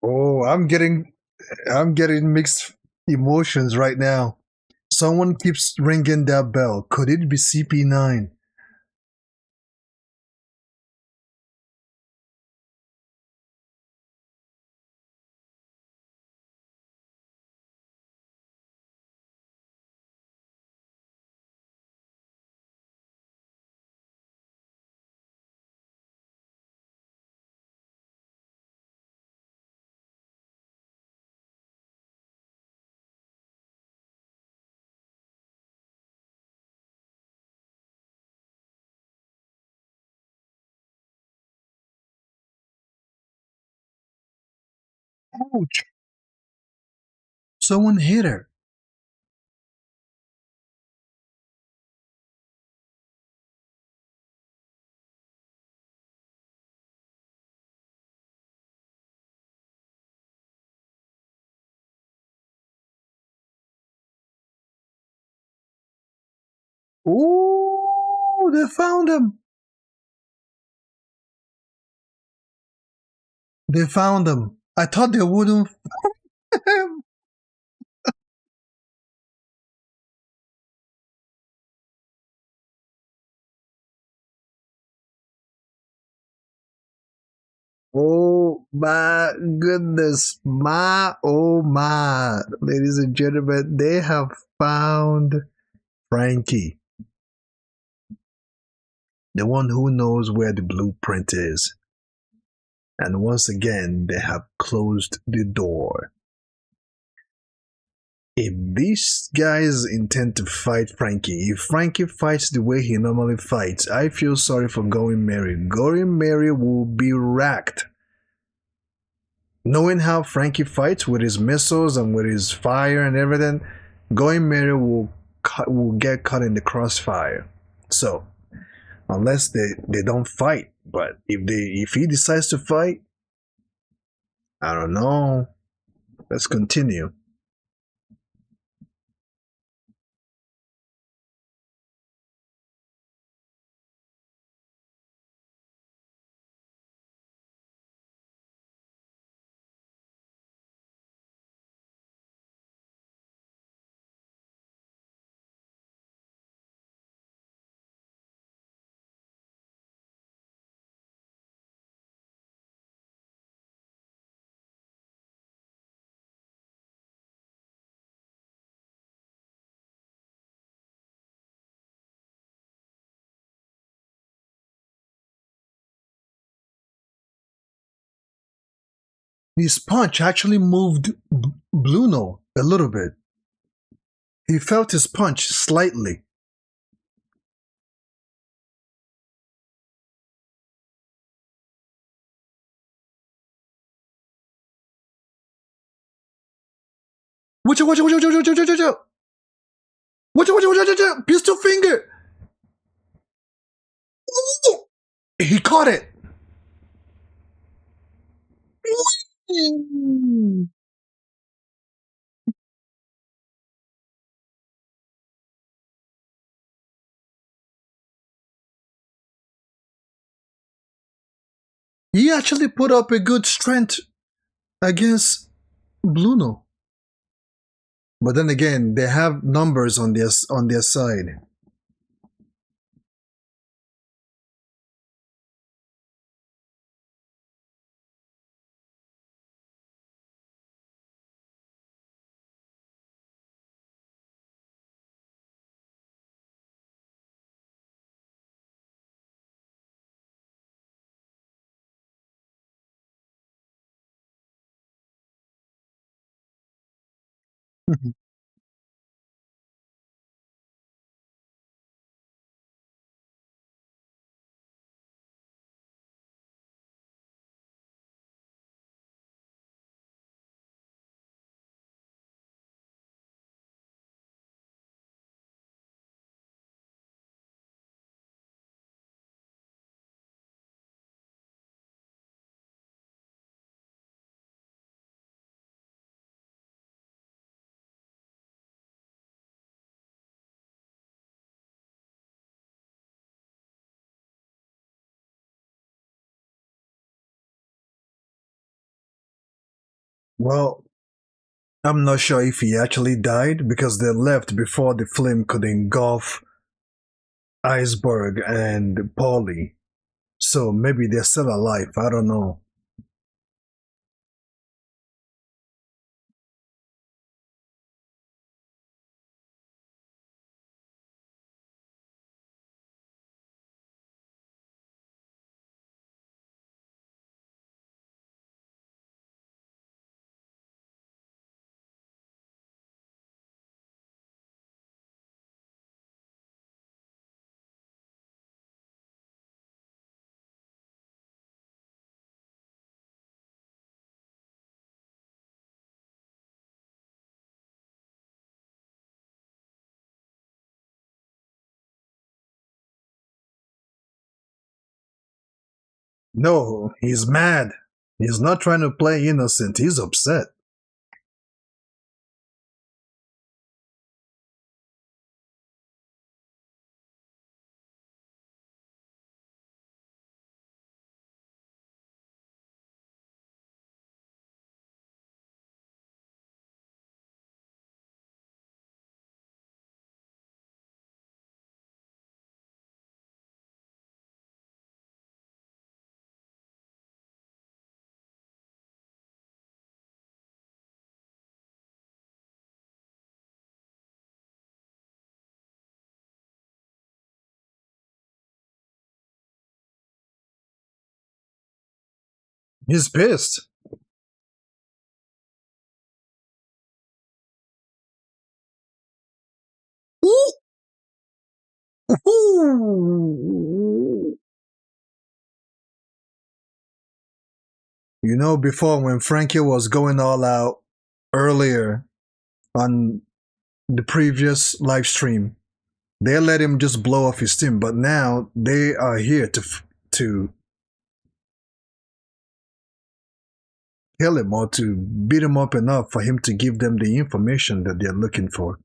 Oh, I'm getting mixed emotions right now. Someone keeps ringing that bell. Could it be CP9? Ouch! Someone hit her. Oh, they found him. They found him. I thought they wouldn't. Oh my goodness. My. Ladies and gentlemen, they have found Frankie, the one who knows where the blueprint is. And once again, they have closed the door. If these guys intend to fight Frankie, if Frankie fights the way he normally fights, I feel sorry for Going Mary. Going Mary will be racked. Knowing how Frankie fights with his missiles and with his fire and everything, Going Mary will get caught in the crossfire. So unless they don't fight, but if he decides to fight, I don't know. Let's continue. His punch actually moved Bluno a little bit. He felt his punch slightly. Watch out, watch out, watch out, watch out, watch out. Watch out, watch out, watch out, watch out. Pistol finger. Ooh. He caught it. He actually put up a good strength against Bruno. But then again, they have numbers on their side. Well, I'm not sure if he actually died because they left before the flame could engulf Iceberg and Polly. So maybe they're still alive. I don't know. No, he's mad. He's not trying to play innocent. He's upset. He's pissed. Ooh. Ooh. You know, before when Frankie was going all out earlier on the previous live stream, they let him just blow off his steam, but now they are here to kill him or to beat him up enough for him to give them the information that they're looking for.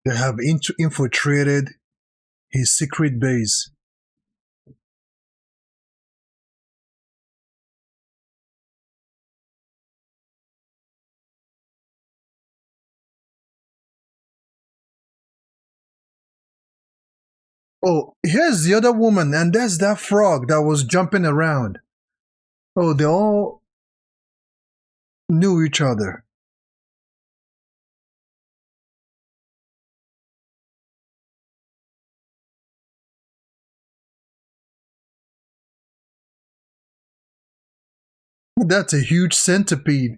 They have infiltrated his secret base. Oh, here's the other woman, and that's that frog that was jumping around. Oh, they all knew each other. That's a huge centipede.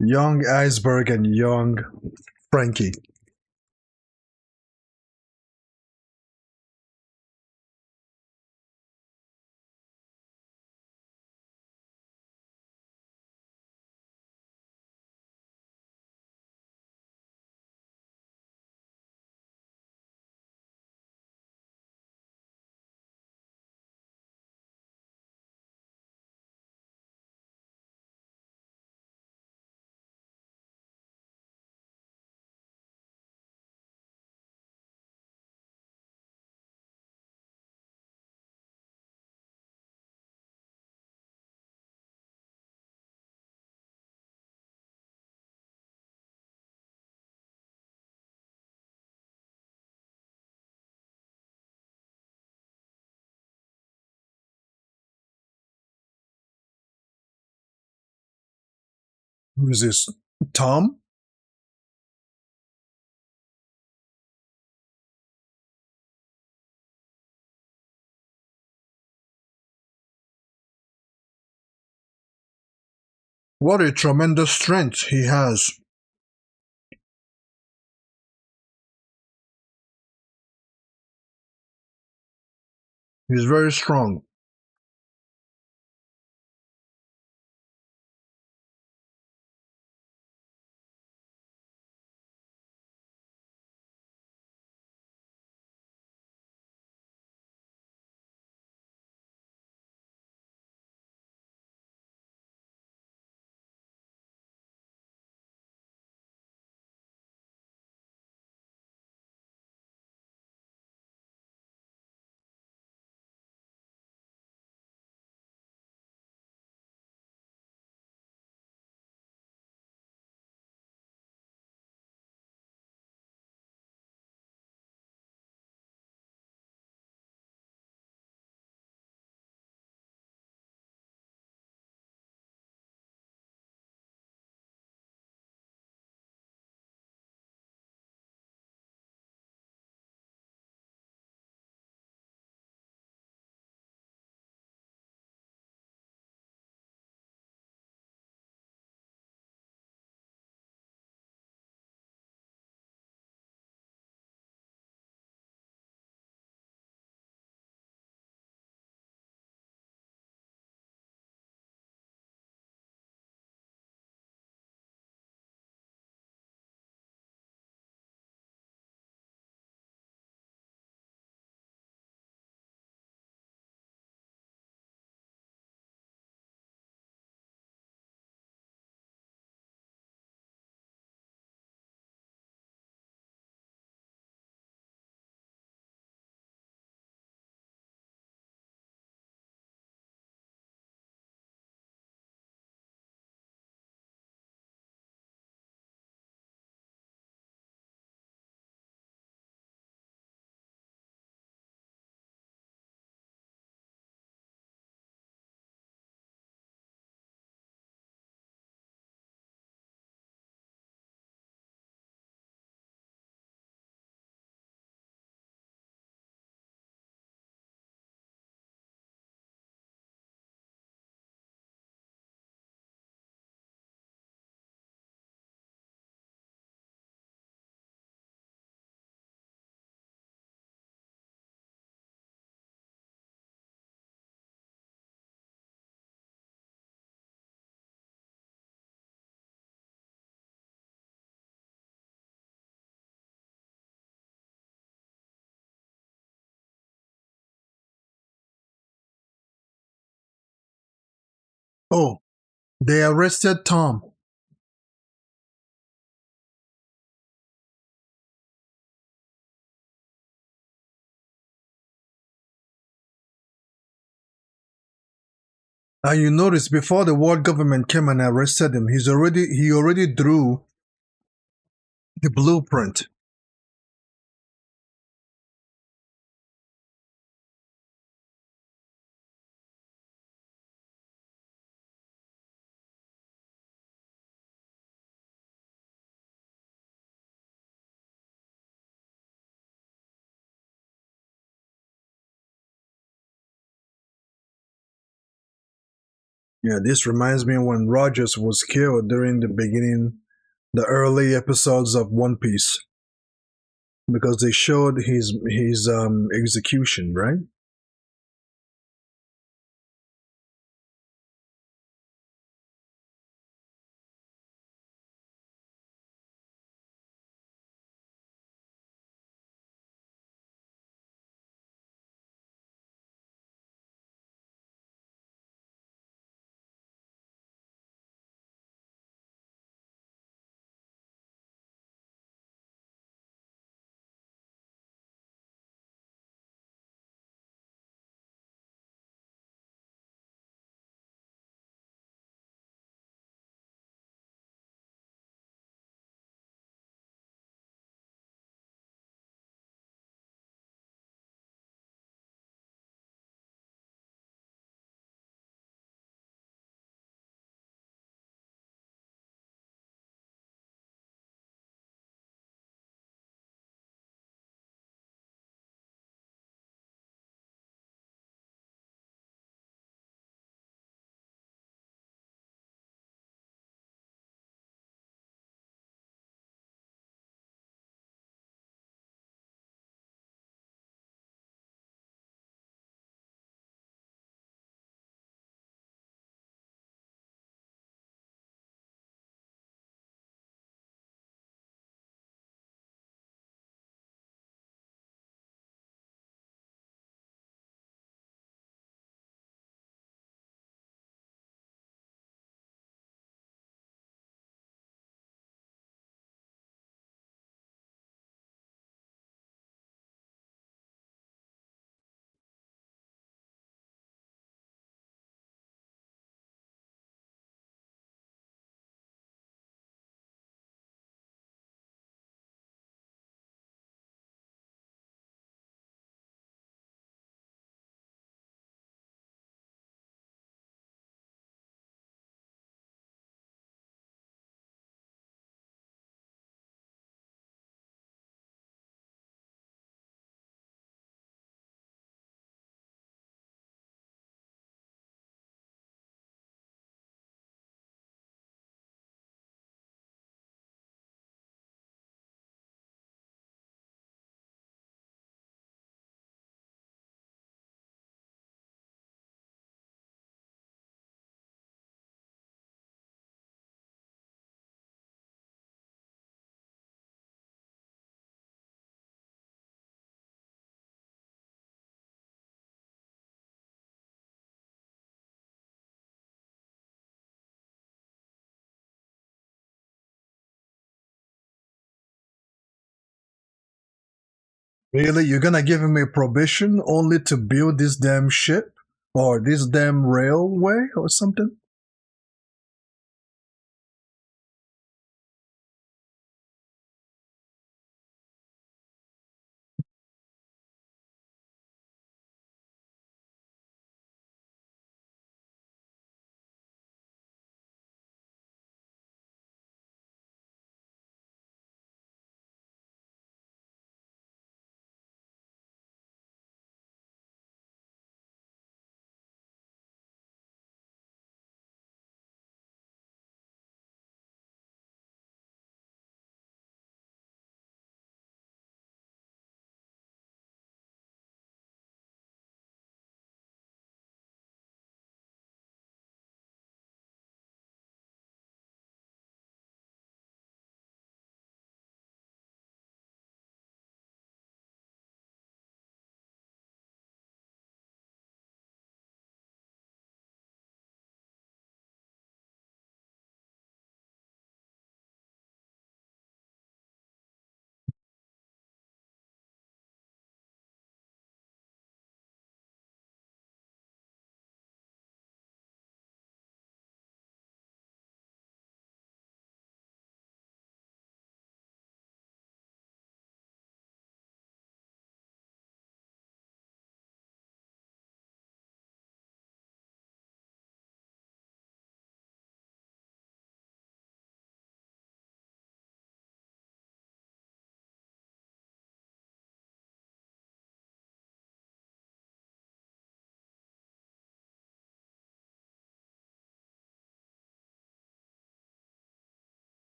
Young Iceberg and young Frankie. Who is this? Tom? What a tremendous strength he has. He's very strong. Oh, they arrested Tom. And you notice before the world government came and arrested him, he already drew the blueprint. Yeah, this reminds me when Rogers was killed during the early episodes of One Piece, because they showed his execution, right? Really, you're gonna give him a prohibition only to build this damn ship or this damn railway or something?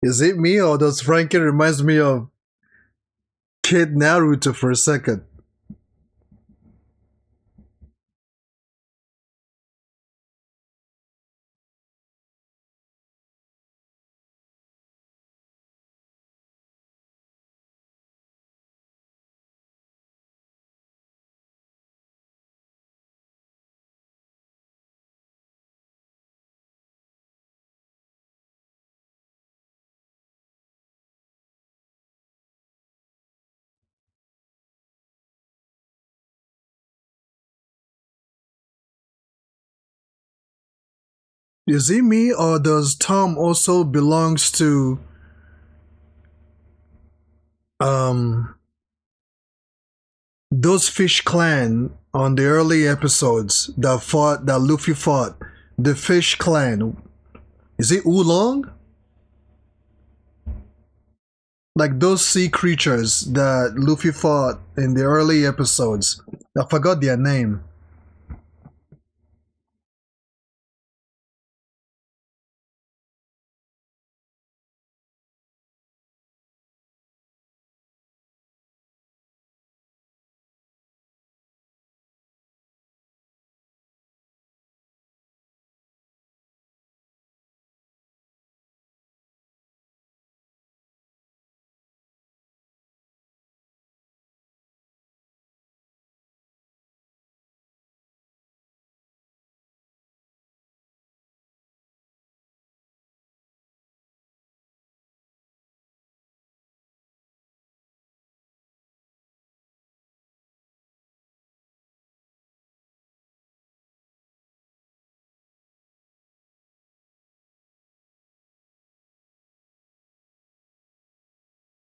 Is it me or does Frankie reminds me of Kid Naruto for a second? Is it me or does Tom also belongs to um those fish clan on the early episodes that Luffy fought? The fish clan. Is it Oolong? Like those sea creatures that Luffy fought in the early episodes. I forgot their name.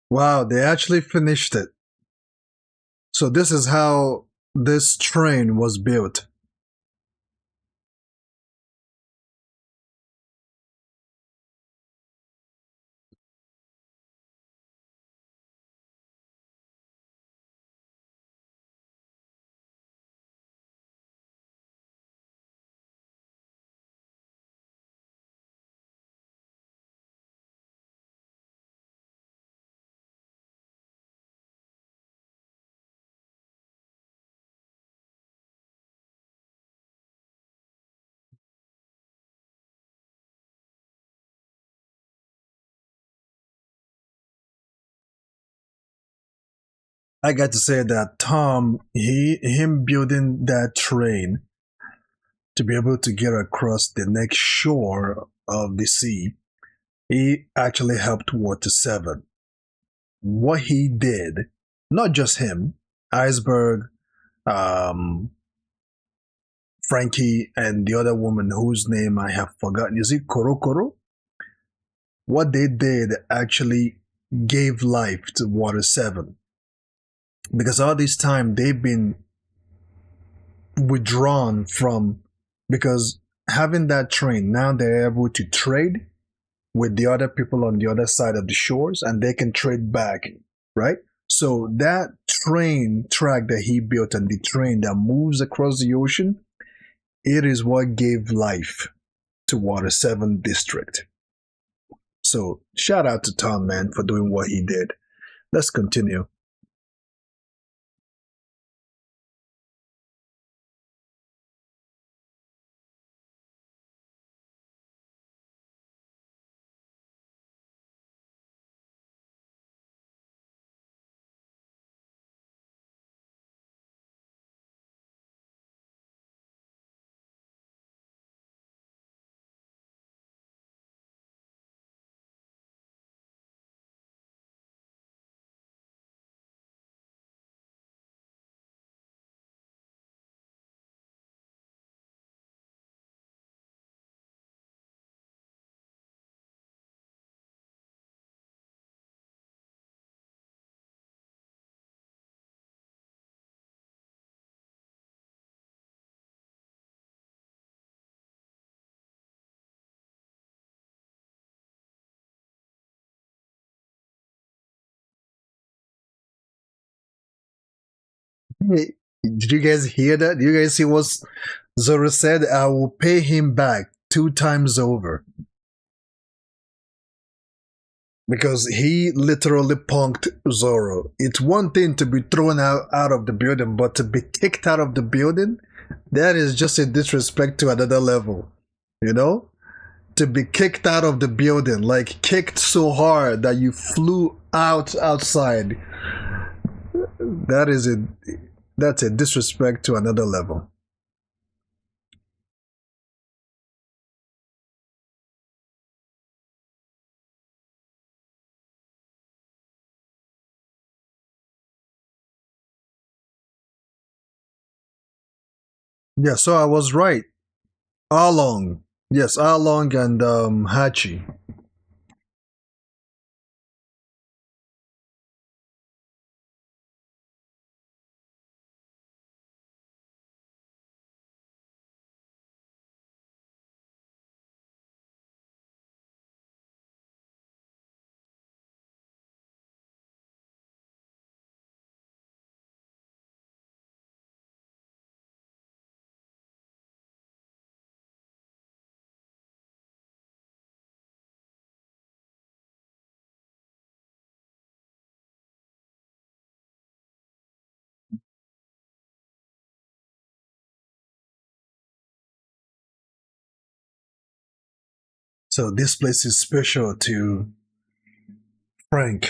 Wow, they actually finished it. So this is how this train was built. I got to say that Tom, him building that train to be able to get across the next shore of the sea, he actually helped Water 7. What he did, not just him, Iceberg, um, Frankie, and the other woman whose name I have forgotten. Is it Korokoro? What they did actually gave life to Water 7. Because all this time they've been withdrawn from, because having that train, now they're able to trade with the other people on the other side of the shores and they can trade back, right? So that train track that he built and the train that moves across the ocean, it is what gave life to Water 7 District. So shout out to Tom, man, for doing what he did. Let's continue. Hey, did you guys hear that? Did you guys see what Zoro said? I will pay him back 2 times over. because he literally punked Zoro. It's one thing to be thrown out of the building, but to be kicked out of the building, that is just a disrespect to another level. You know? To be kicked out of the building, like kicked so hard that you flew outside. That is a that's a disrespect to another level. Yeah, so I was right. Along. Yes, Along and Hachi. So this place is special to Frank.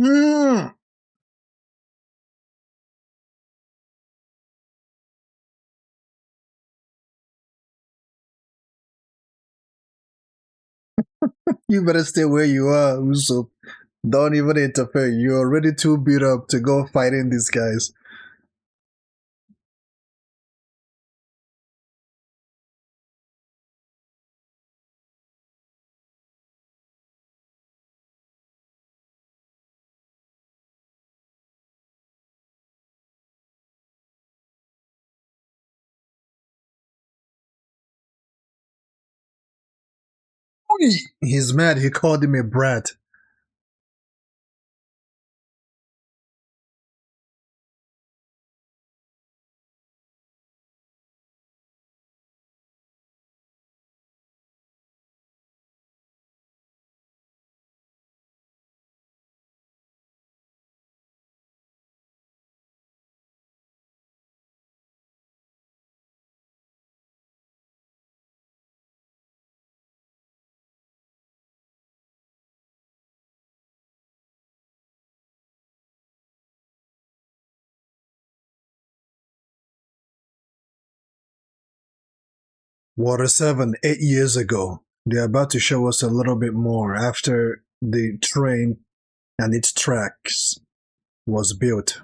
Mm, you better stay where you are, Usopp. Don't even interfere. You're already too beat up to go fighting these guys. He's mad. He called him a brat. Water 7, 8 years ago. They're about to show us a little bit more after the train and its tracks was built.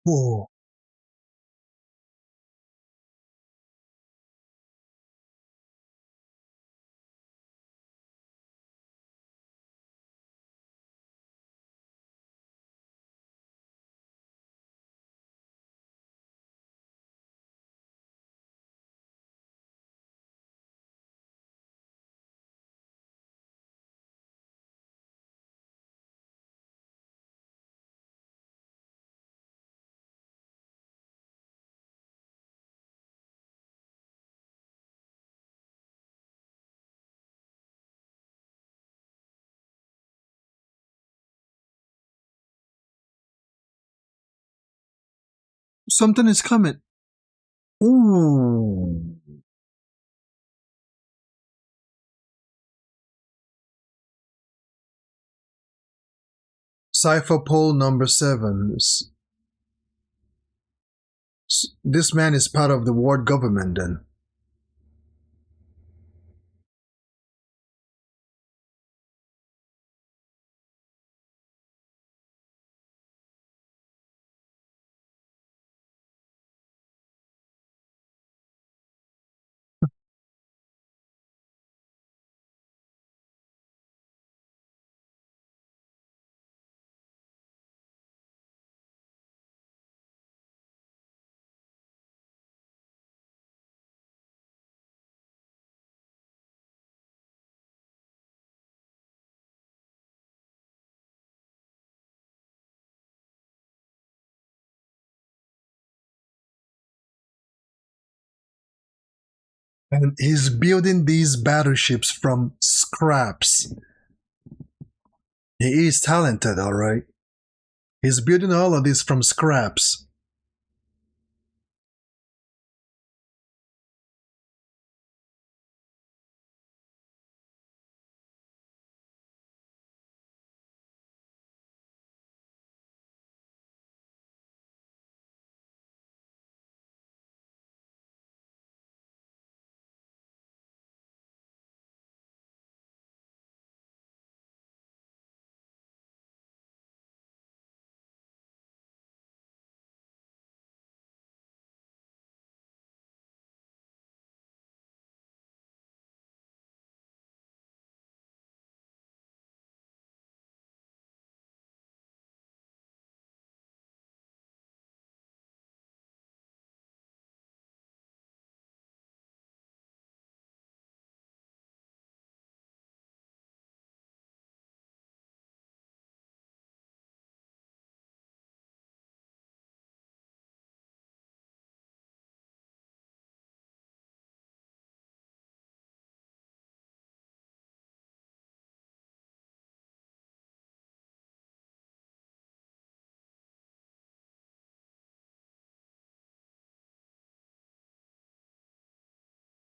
Oh, Something is coming. Ooh. Cipher pole number 7. This man is part of the world government then. And he's building these battleships from scraps. He is talented, alright. He's building all of this from scraps.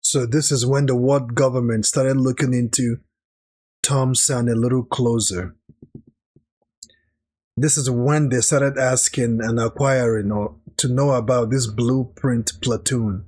So this is when the world government started looking into Tom Sand a little closer. This is when they started asking and acquiring or to know about this blueprint platoon.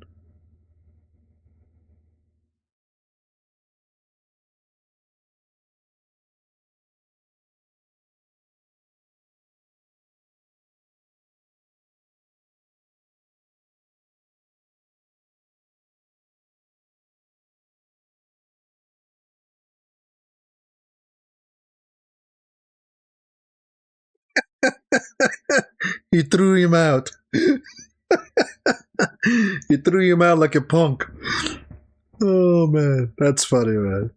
He threw him out. He threw him out like a punk. Oh man, that's funny, man.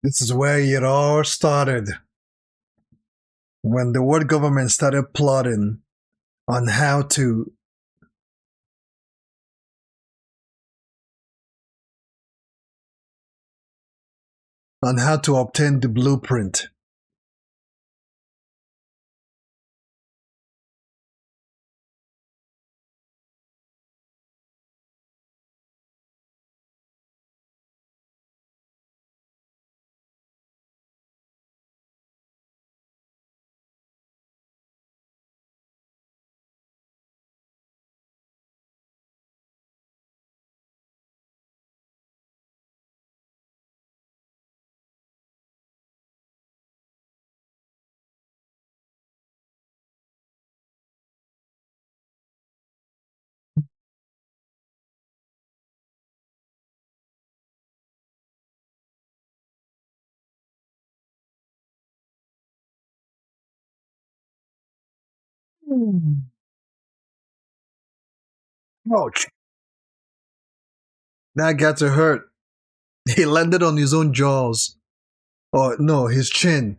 This is where it all started. When the world government started plotting on how to obtain the blueprint. Ouch. That got to hurt. He landed on his own jaws. Or no, his chin.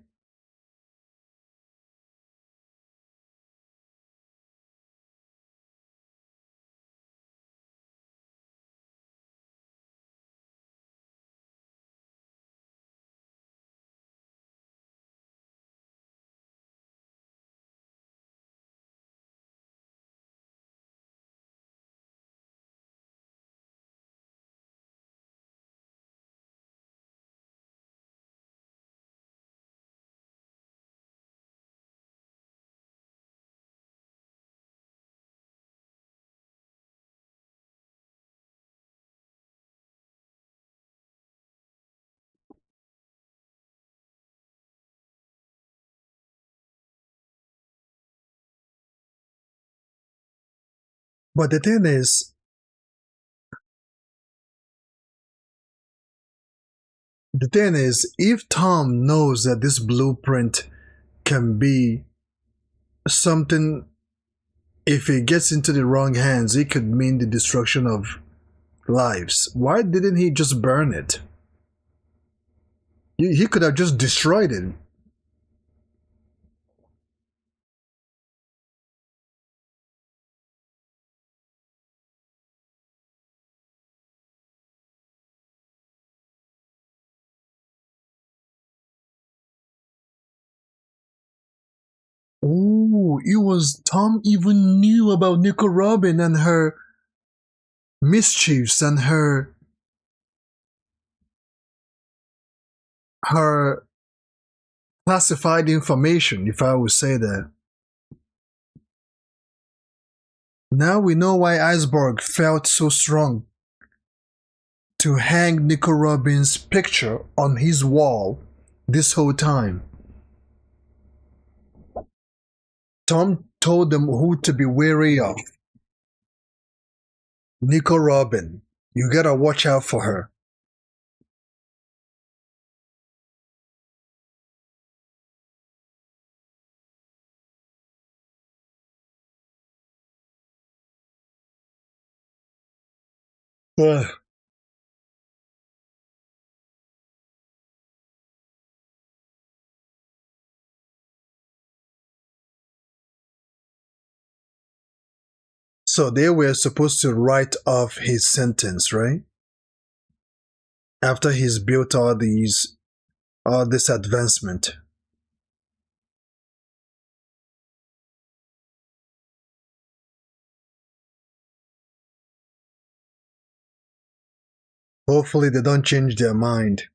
But the thing is, if Tom knows that this blueprint can be something, if it gets into the wrong hands, it could mean the destruction of lives. Why didn't he just burn it? He could have just destroyed it. Oh, it was Tom even knew about Nico Robin and her mischiefs and her classified information, if I would say that. Now we know why Iceberg felt so strong to hang Nico Robin's picture on his wall this whole time. Tom told them who to be wary of. Nico Robin. You gotta watch out for her. Ugh. So they were supposed to write off his sentence, right? After he's built all this advancement. Hopefully they don't change their mind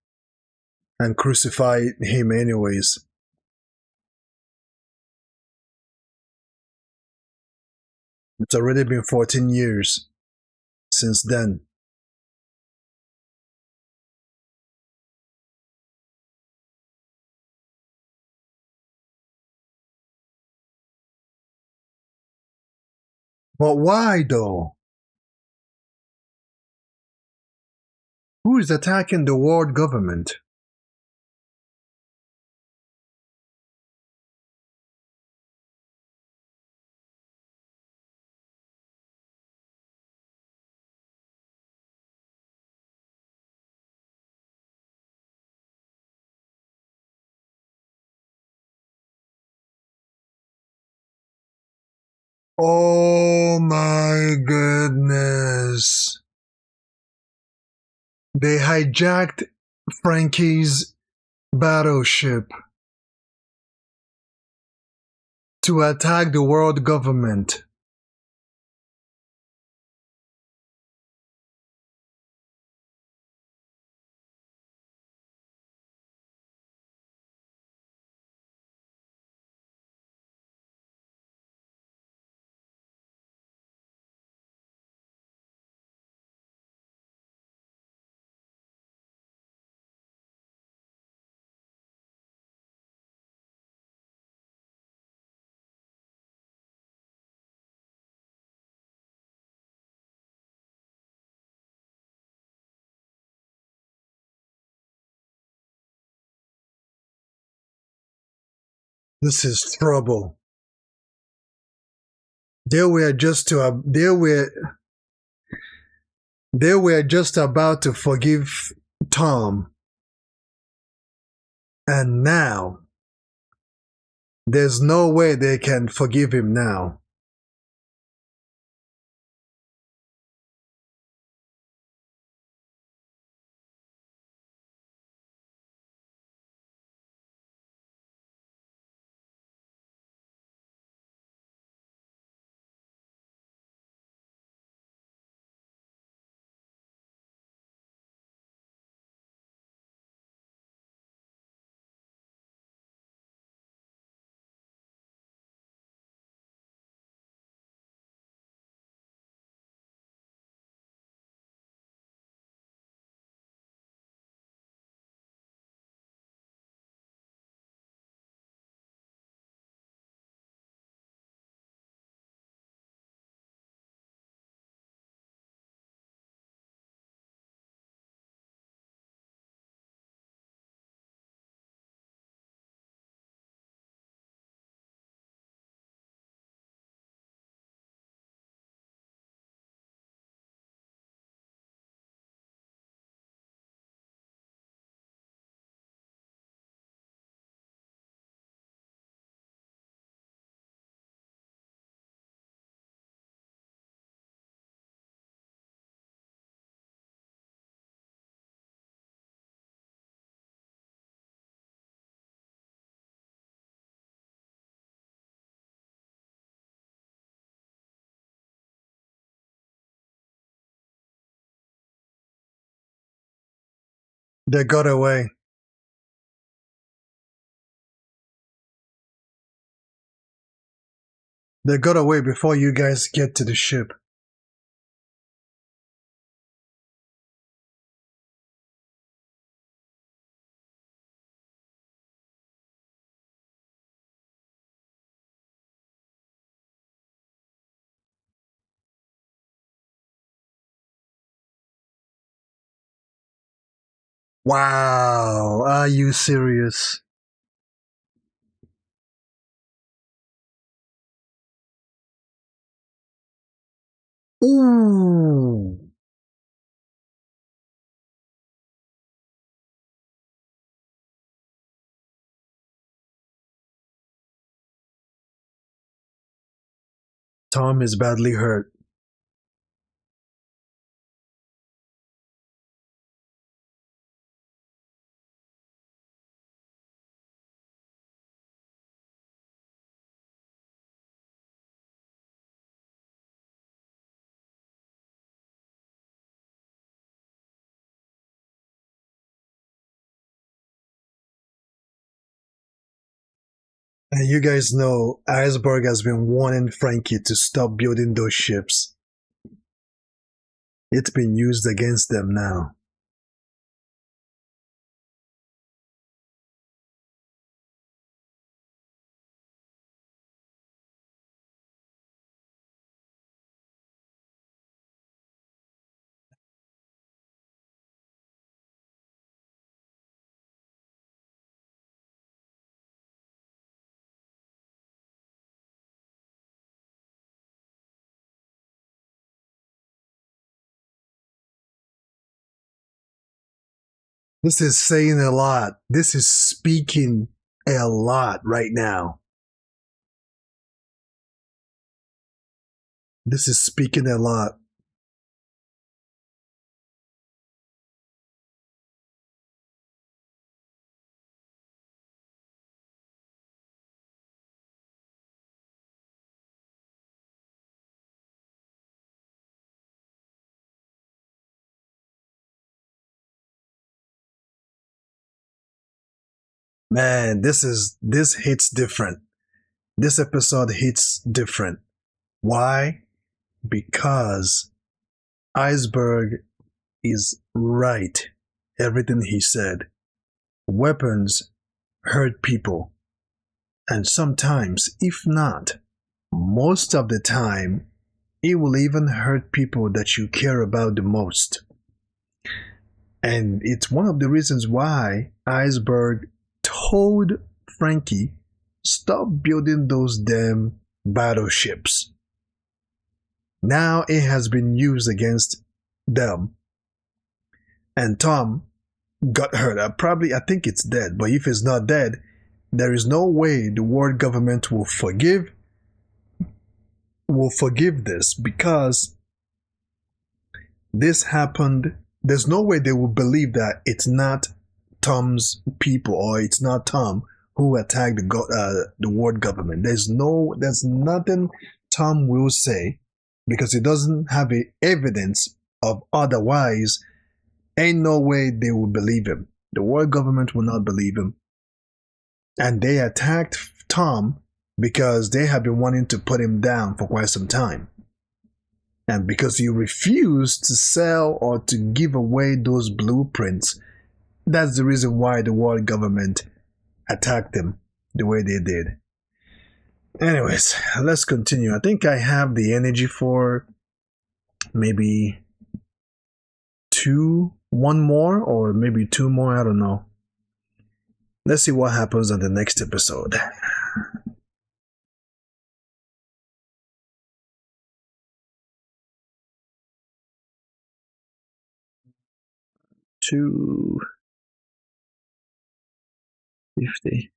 and crucify him anyways. It's already been 14 years since then. But why though? Who is attacking the world government? Oh my goodness. They hijacked Frankie's battleship to attack the world government. This is trouble. They were just to they were just about to forgive Tom, and now there's no way they can forgive him now. They got away. They got away before you guys get to the ship. Wow, are you serious? Ooh. Tom is badly hurt. And you guys know Iceberg has been warning Frankie to stop building those ships. It's been used against them now. This is saying a lot. This is speaking a lot right now. This is speaking a lot. Man, this hits different. This episode hits different. Why? Because Iceberg is right. Everything he said. Weapons hurt people. And sometimes, if not, most of the time, it will even hurt people that you care about the most. And it's one of the reasons why Iceberg told Frankie, stop building those damn battleships. Now it has been used against them. And Tom got hurt. I think it's dead. But if it's not dead, there is no way the world government will forgive this, because this happened. There's no way they will believe that it's not Tom's people, or it's not Tom who attacked the world government. There's nothing Tom will say, because he doesn't have evidence of otherwise. Ain't no way they will believe him. The world government will not believe him. And they attacked Tom because they have been wanting to put him down for quite some time. And because he refused to sell or to give away those blueprints, that's the reason why the world government attacked him the way they did. Anyways, let's continue. I think I have the energy for maybe one more, or maybe two more. I don't know. Let's see what happens on the next episode. $250.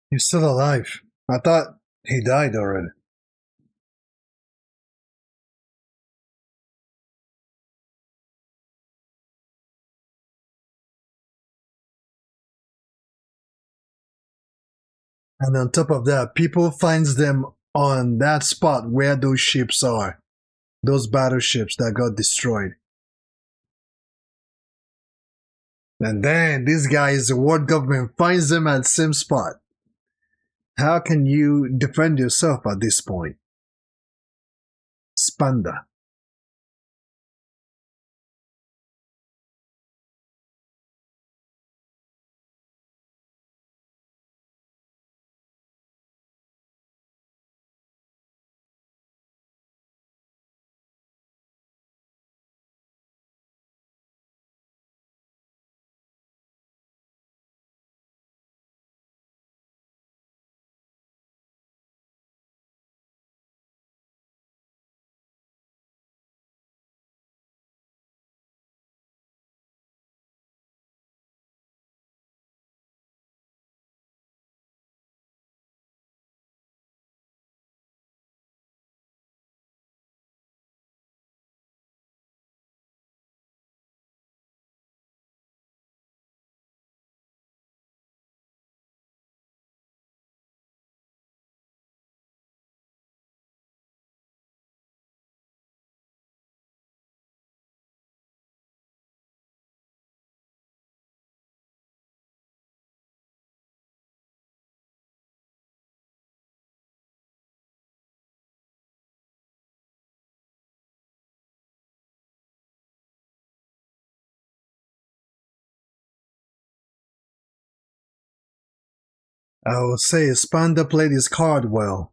He's still alive. I thought he died already. And on top of that, people finds them on that spot where those ships are. Those battleships that got destroyed. And then these guys, the world government finds them at the same spot. How can you defend yourself at this point? Spanda. I would say Spanda played his card well.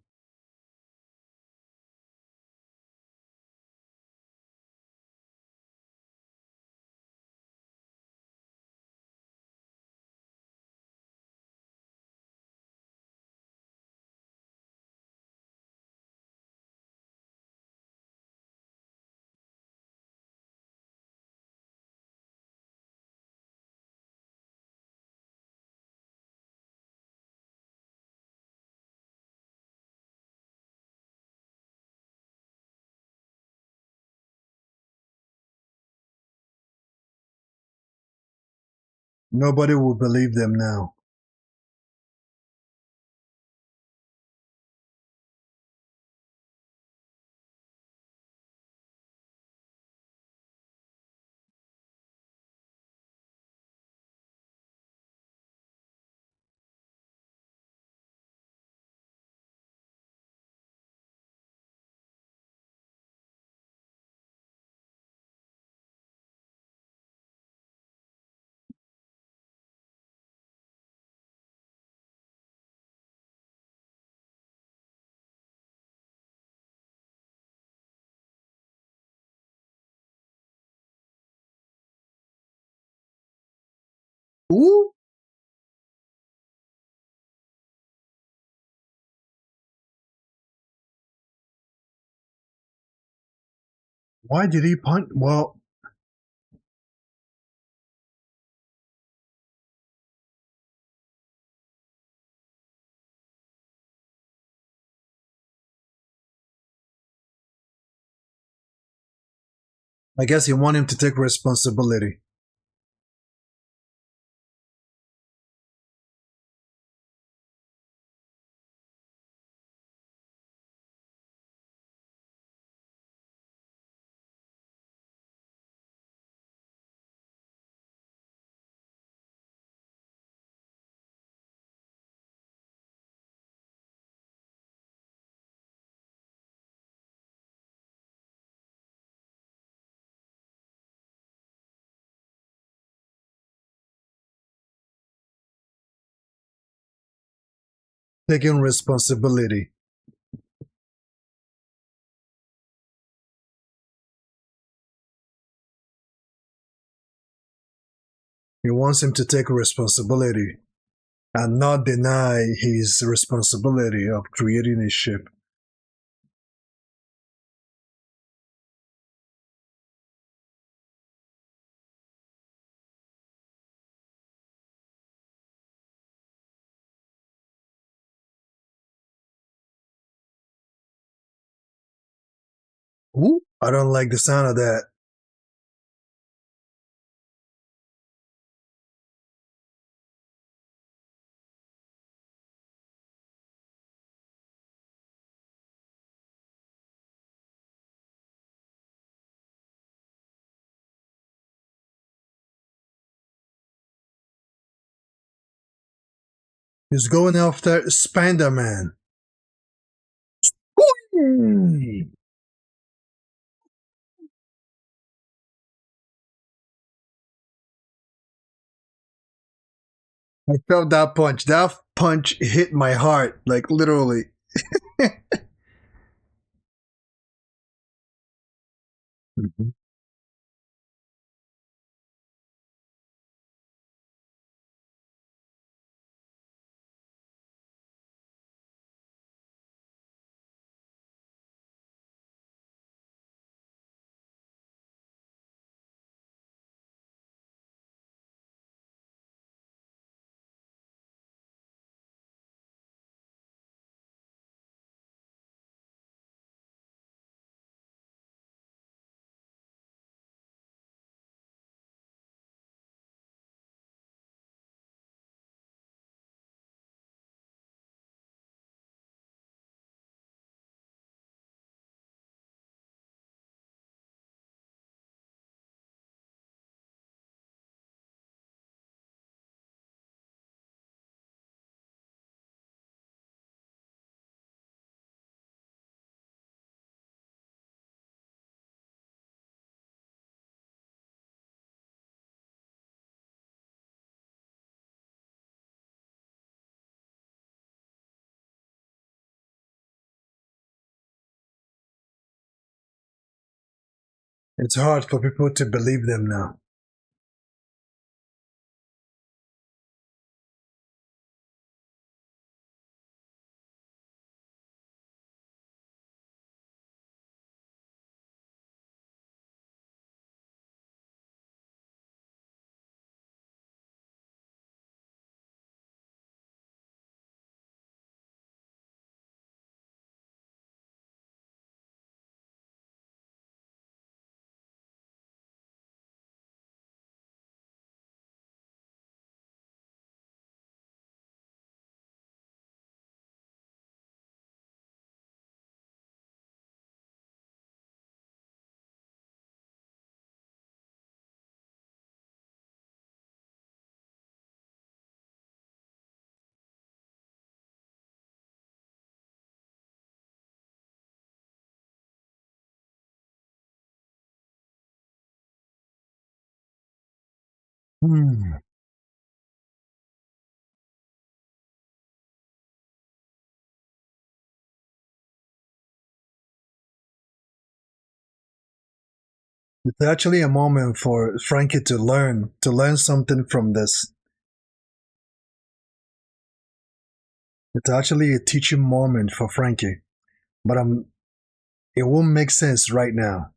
Nobody will believe them now. Ooh, why did he punch? Well, I guess he wanted him to take responsibility. Taking responsibility. He wants him to take responsibility and not deny his responsibility of creating a ship. Ooh, I don't like the sound of that. He's going after Spider Man. I felt that punch. That punch hit my heart, like literally. Mhm. It's hard for people to believe them now. Hmm. It's actually a moment for Frankie to learn something from this. It's actually a teaching moment for Frankie, but it won't make sense right now.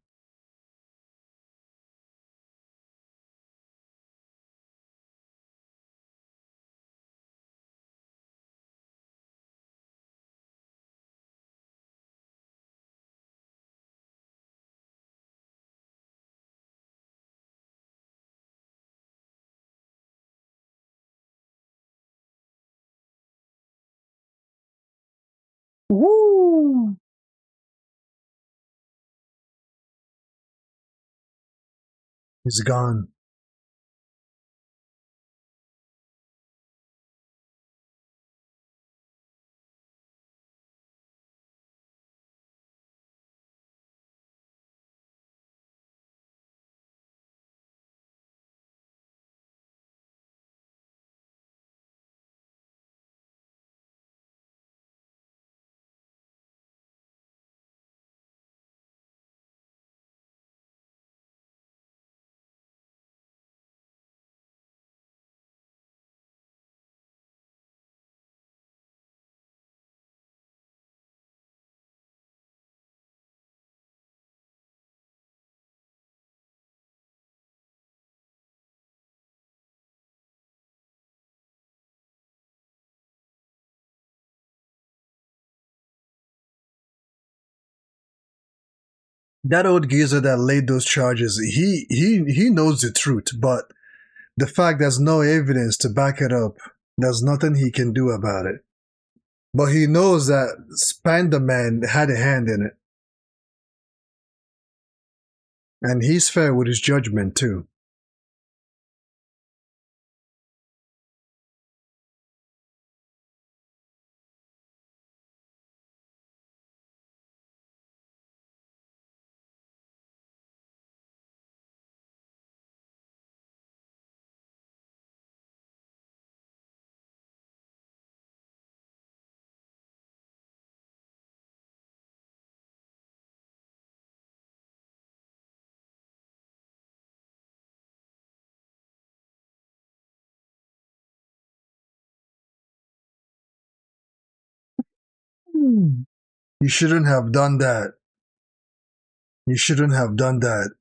Woo! He's gone. That old geezer that laid those charges, he knows the truth, but the fact there's no evidence to back it up, there's nothing he can do about it. But he knows that Spanderman had a hand in it. And he's fair with his judgment too. Hmm. You shouldn't have done that. You shouldn't have done that.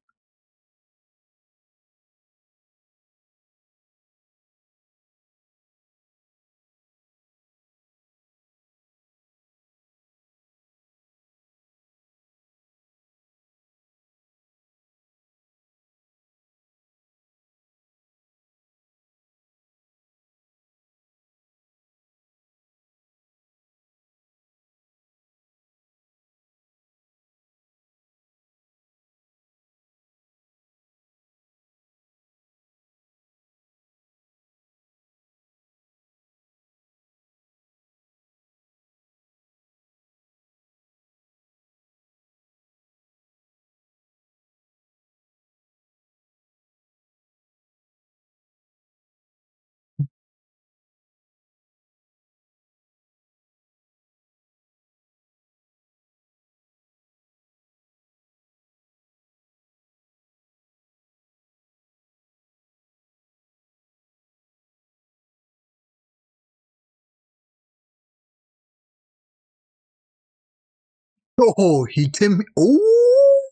Oh, he came. Oh,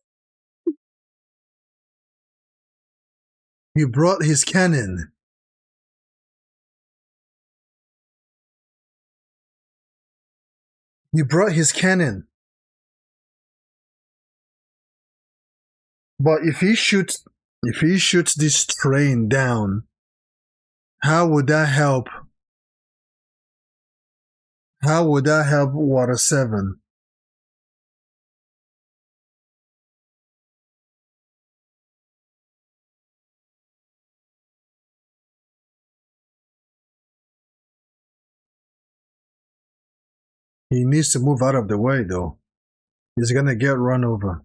he brought his cannon. He brought his cannon. But if he shoots this train down, how would that help? How would that help Water 7? He needs to move out of the way, though. He's gonna get run over.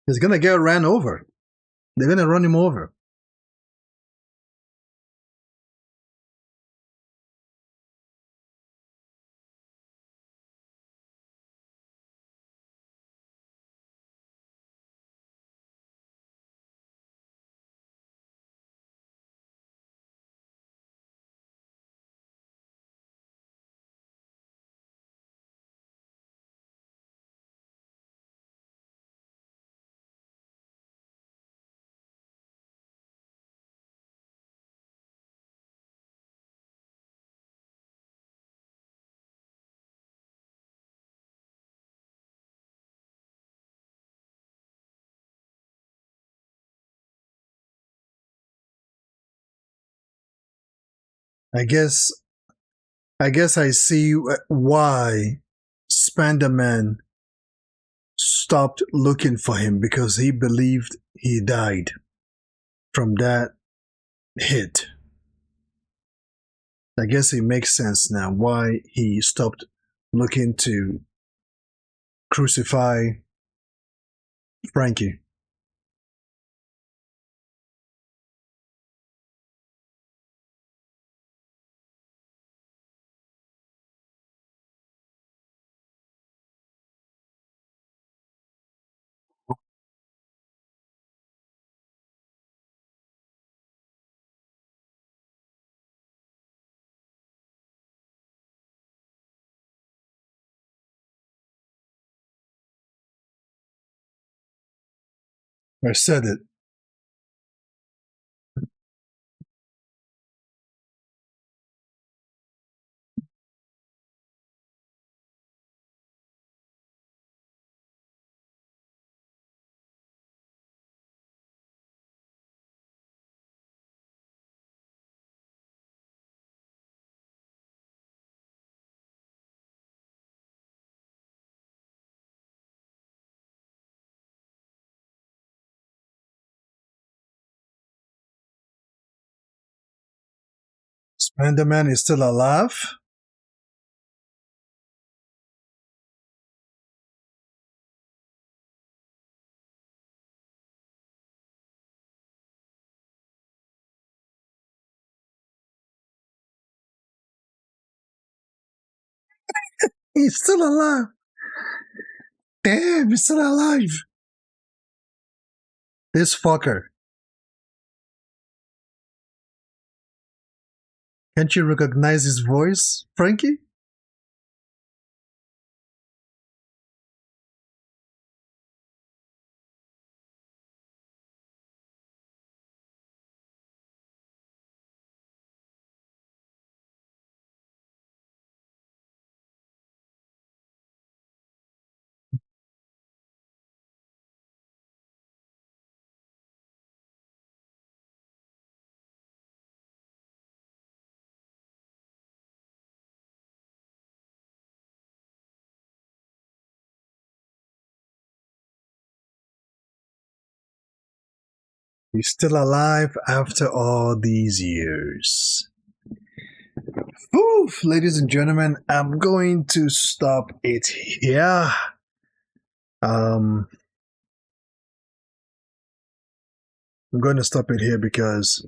He's gonna get ran over. They're gonna run him over. I guess I see why Spanderman stopped looking for him, because he believed he died from that hit. I guess it makes sense now why he stopped looking to crucify Frankie. I said it. Spanderman is still alive? He's still alive. Damn, he's still alive. This fucker. Can't you recognize his voice, Frankie? He's still alive after all these years. Oof, ladies and gentlemen, I'm going to stop it here. Um, I'm going to stop it here because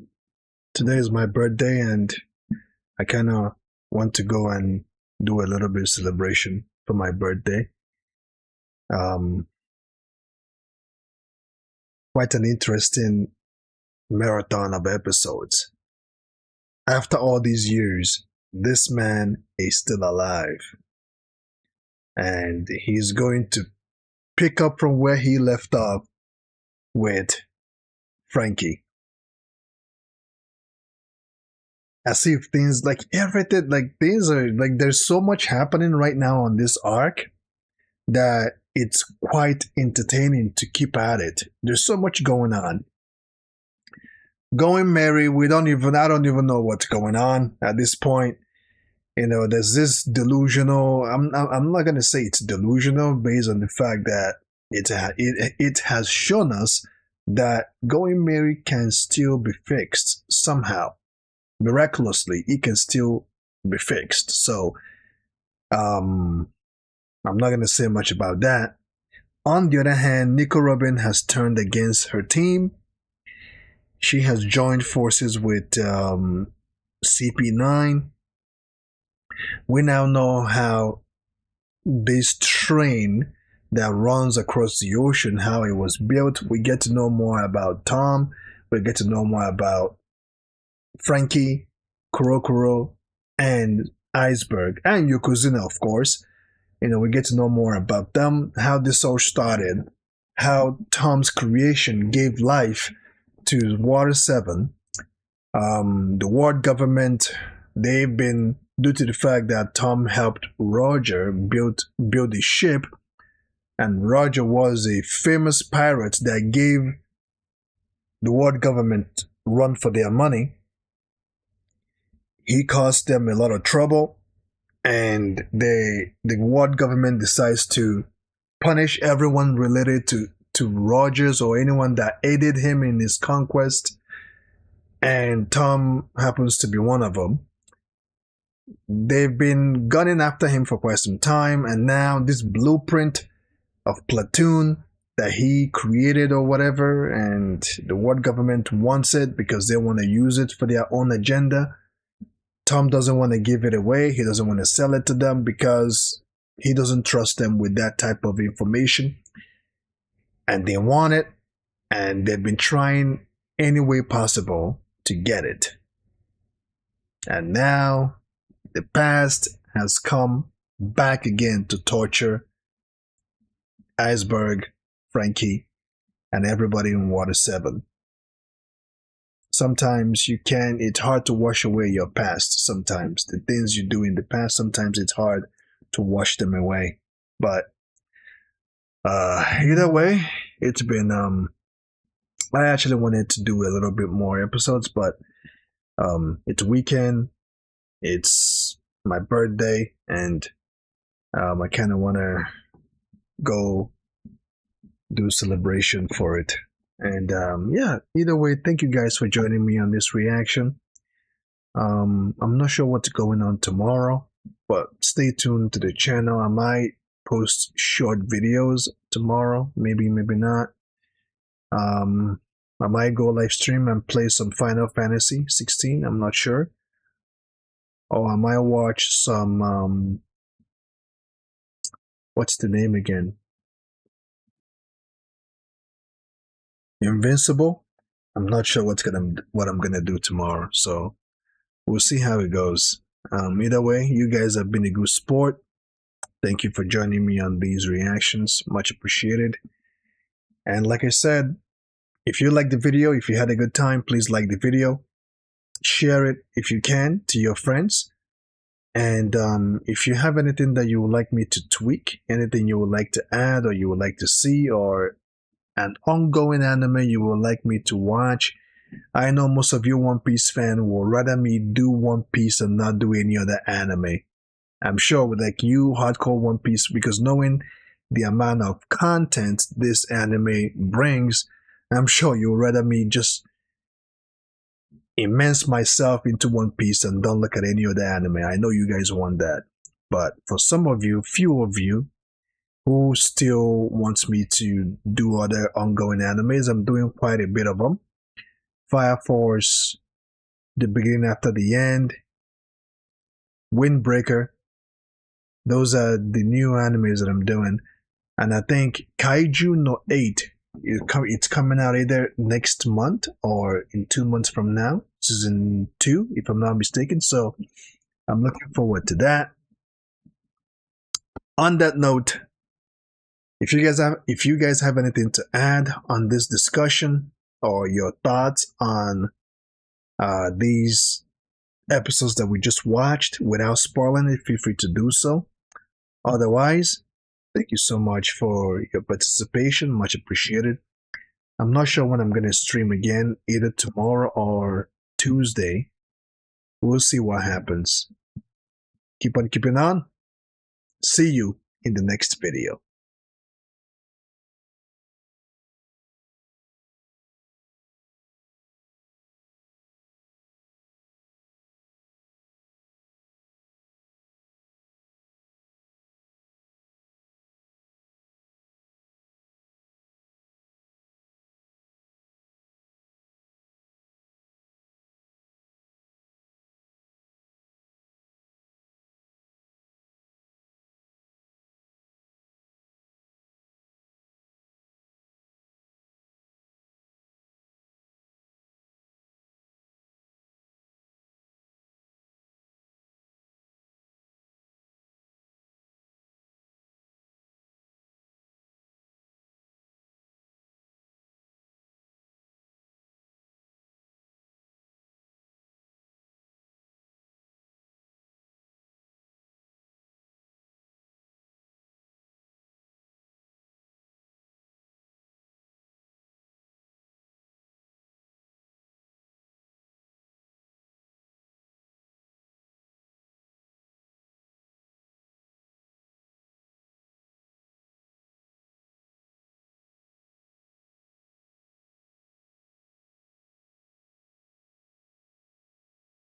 today is my birthday and I kind of want to go and do a little bit of celebration for my birthday. Um, Quite an interesting marathon of episodes. After all these years, this man is still alive. And he's going to pick up from where he left off with Frankie. As if things like everything, like things are like there's so much happening right now on this arc that it's quite entertaining to keep at it. There's so much going on. Going Mary, I don't even know what's going on at this point. You know, there's this delusional. I'm not gonna say it's delusional based on the fact that it has shown us that Going Mary can still be fixed somehow. Miraculously, it can still be fixed. So, I'm not gonna say much about that. On the other hand, Nico Robin has turned against her team. She has joined forces with CP9. We now know how this train that runs across the ocean, how it was built. We get to know more about Tom. We get to know more about Frankie, Kurokuro, and Iceberg, and Yokozuna, of course. We get to know more about them, how this all started, how Tom's creation gave life to Water 7. The world government, they've been, due to the fact that Tom helped Roger build a ship, and Roger was a famous pirate that gave the world government run for their money. He caused them a lot of trouble, and the world government decides to punish everyone related to Rogers or anyone that aided him in his conquest, and Tom happens to be one of them. They've been gunning after him for quite some time, and now this blueprint of Platoon that he created or whatever, and the world government wants it because they want to use it for their own agenda. Tom doesn't want to give it away. He doesn't want to sell it to them because he doesn't trust them with that type of information. And they want it, and they've been trying any way possible to get it. And now the past has come back again to torture Iceberg, Frankie, and everybody in Water 7. Sometimes it's hard to wash away your past. Sometimes the things you do in the past, sometimes it's hard to wash them away. But either way, it's been, I actually wanted to do a little bit more episodes, but it's weekend, it's my birthday, and I kind of want to go do a celebration for it. And yeah, either way, thank you guys for joining me on this reaction. I'm not sure what's going on tomorrow, but stay tuned to the channel. I might post short videos tomorrow, maybe not. I might go live stream and play some Final Fantasy 16, I'm not sure. Or I might watch some what's the name again? Invincible. I'm not sure what I'm gonna do tomorrow, so we'll see how it goes. Either way, you guys have been a good sport. Thank you for joining me on these reactions, much appreciated. And like I said, if you like the video, if you had a good time, please like the video, share it if you can to your friends. And if you have anything that you would like me to tweak, anything you would like to add or you would like to see, or an ongoing anime you would like me to watch. I know most of you One Piece fan will rather me do One Piece and not do any other anime. I'm sure with like you hardcore One Piece, because knowing the amount of content this anime brings, I'm sure you'll rather me just immerse myself into One Piece and don't look at any other anime. I know you guys want that. But for some of you, few of you, who still wants me to do other ongoing animes, I'm doing quite a bit of them. Fire Force, The Beginning After the End, Windbreaker. Those are the new animes that I'm doing. And I think Kaiju no 8, it's coming out either next month or in 2 months from now. Season 2, if I'm not mistaken. So I'm looking forward to that. On that note, if you guys have anything to add on this discussion or your thoughts on these episodes that we just watched without spoiling it, feel free to do so. Otherwise, thank you so much for your participation, much appreciated. I'm not sure when I'm going to stream again, either tomorrow or Tuesday. We'll see what happens. Keep on keeping on. See you in the next video.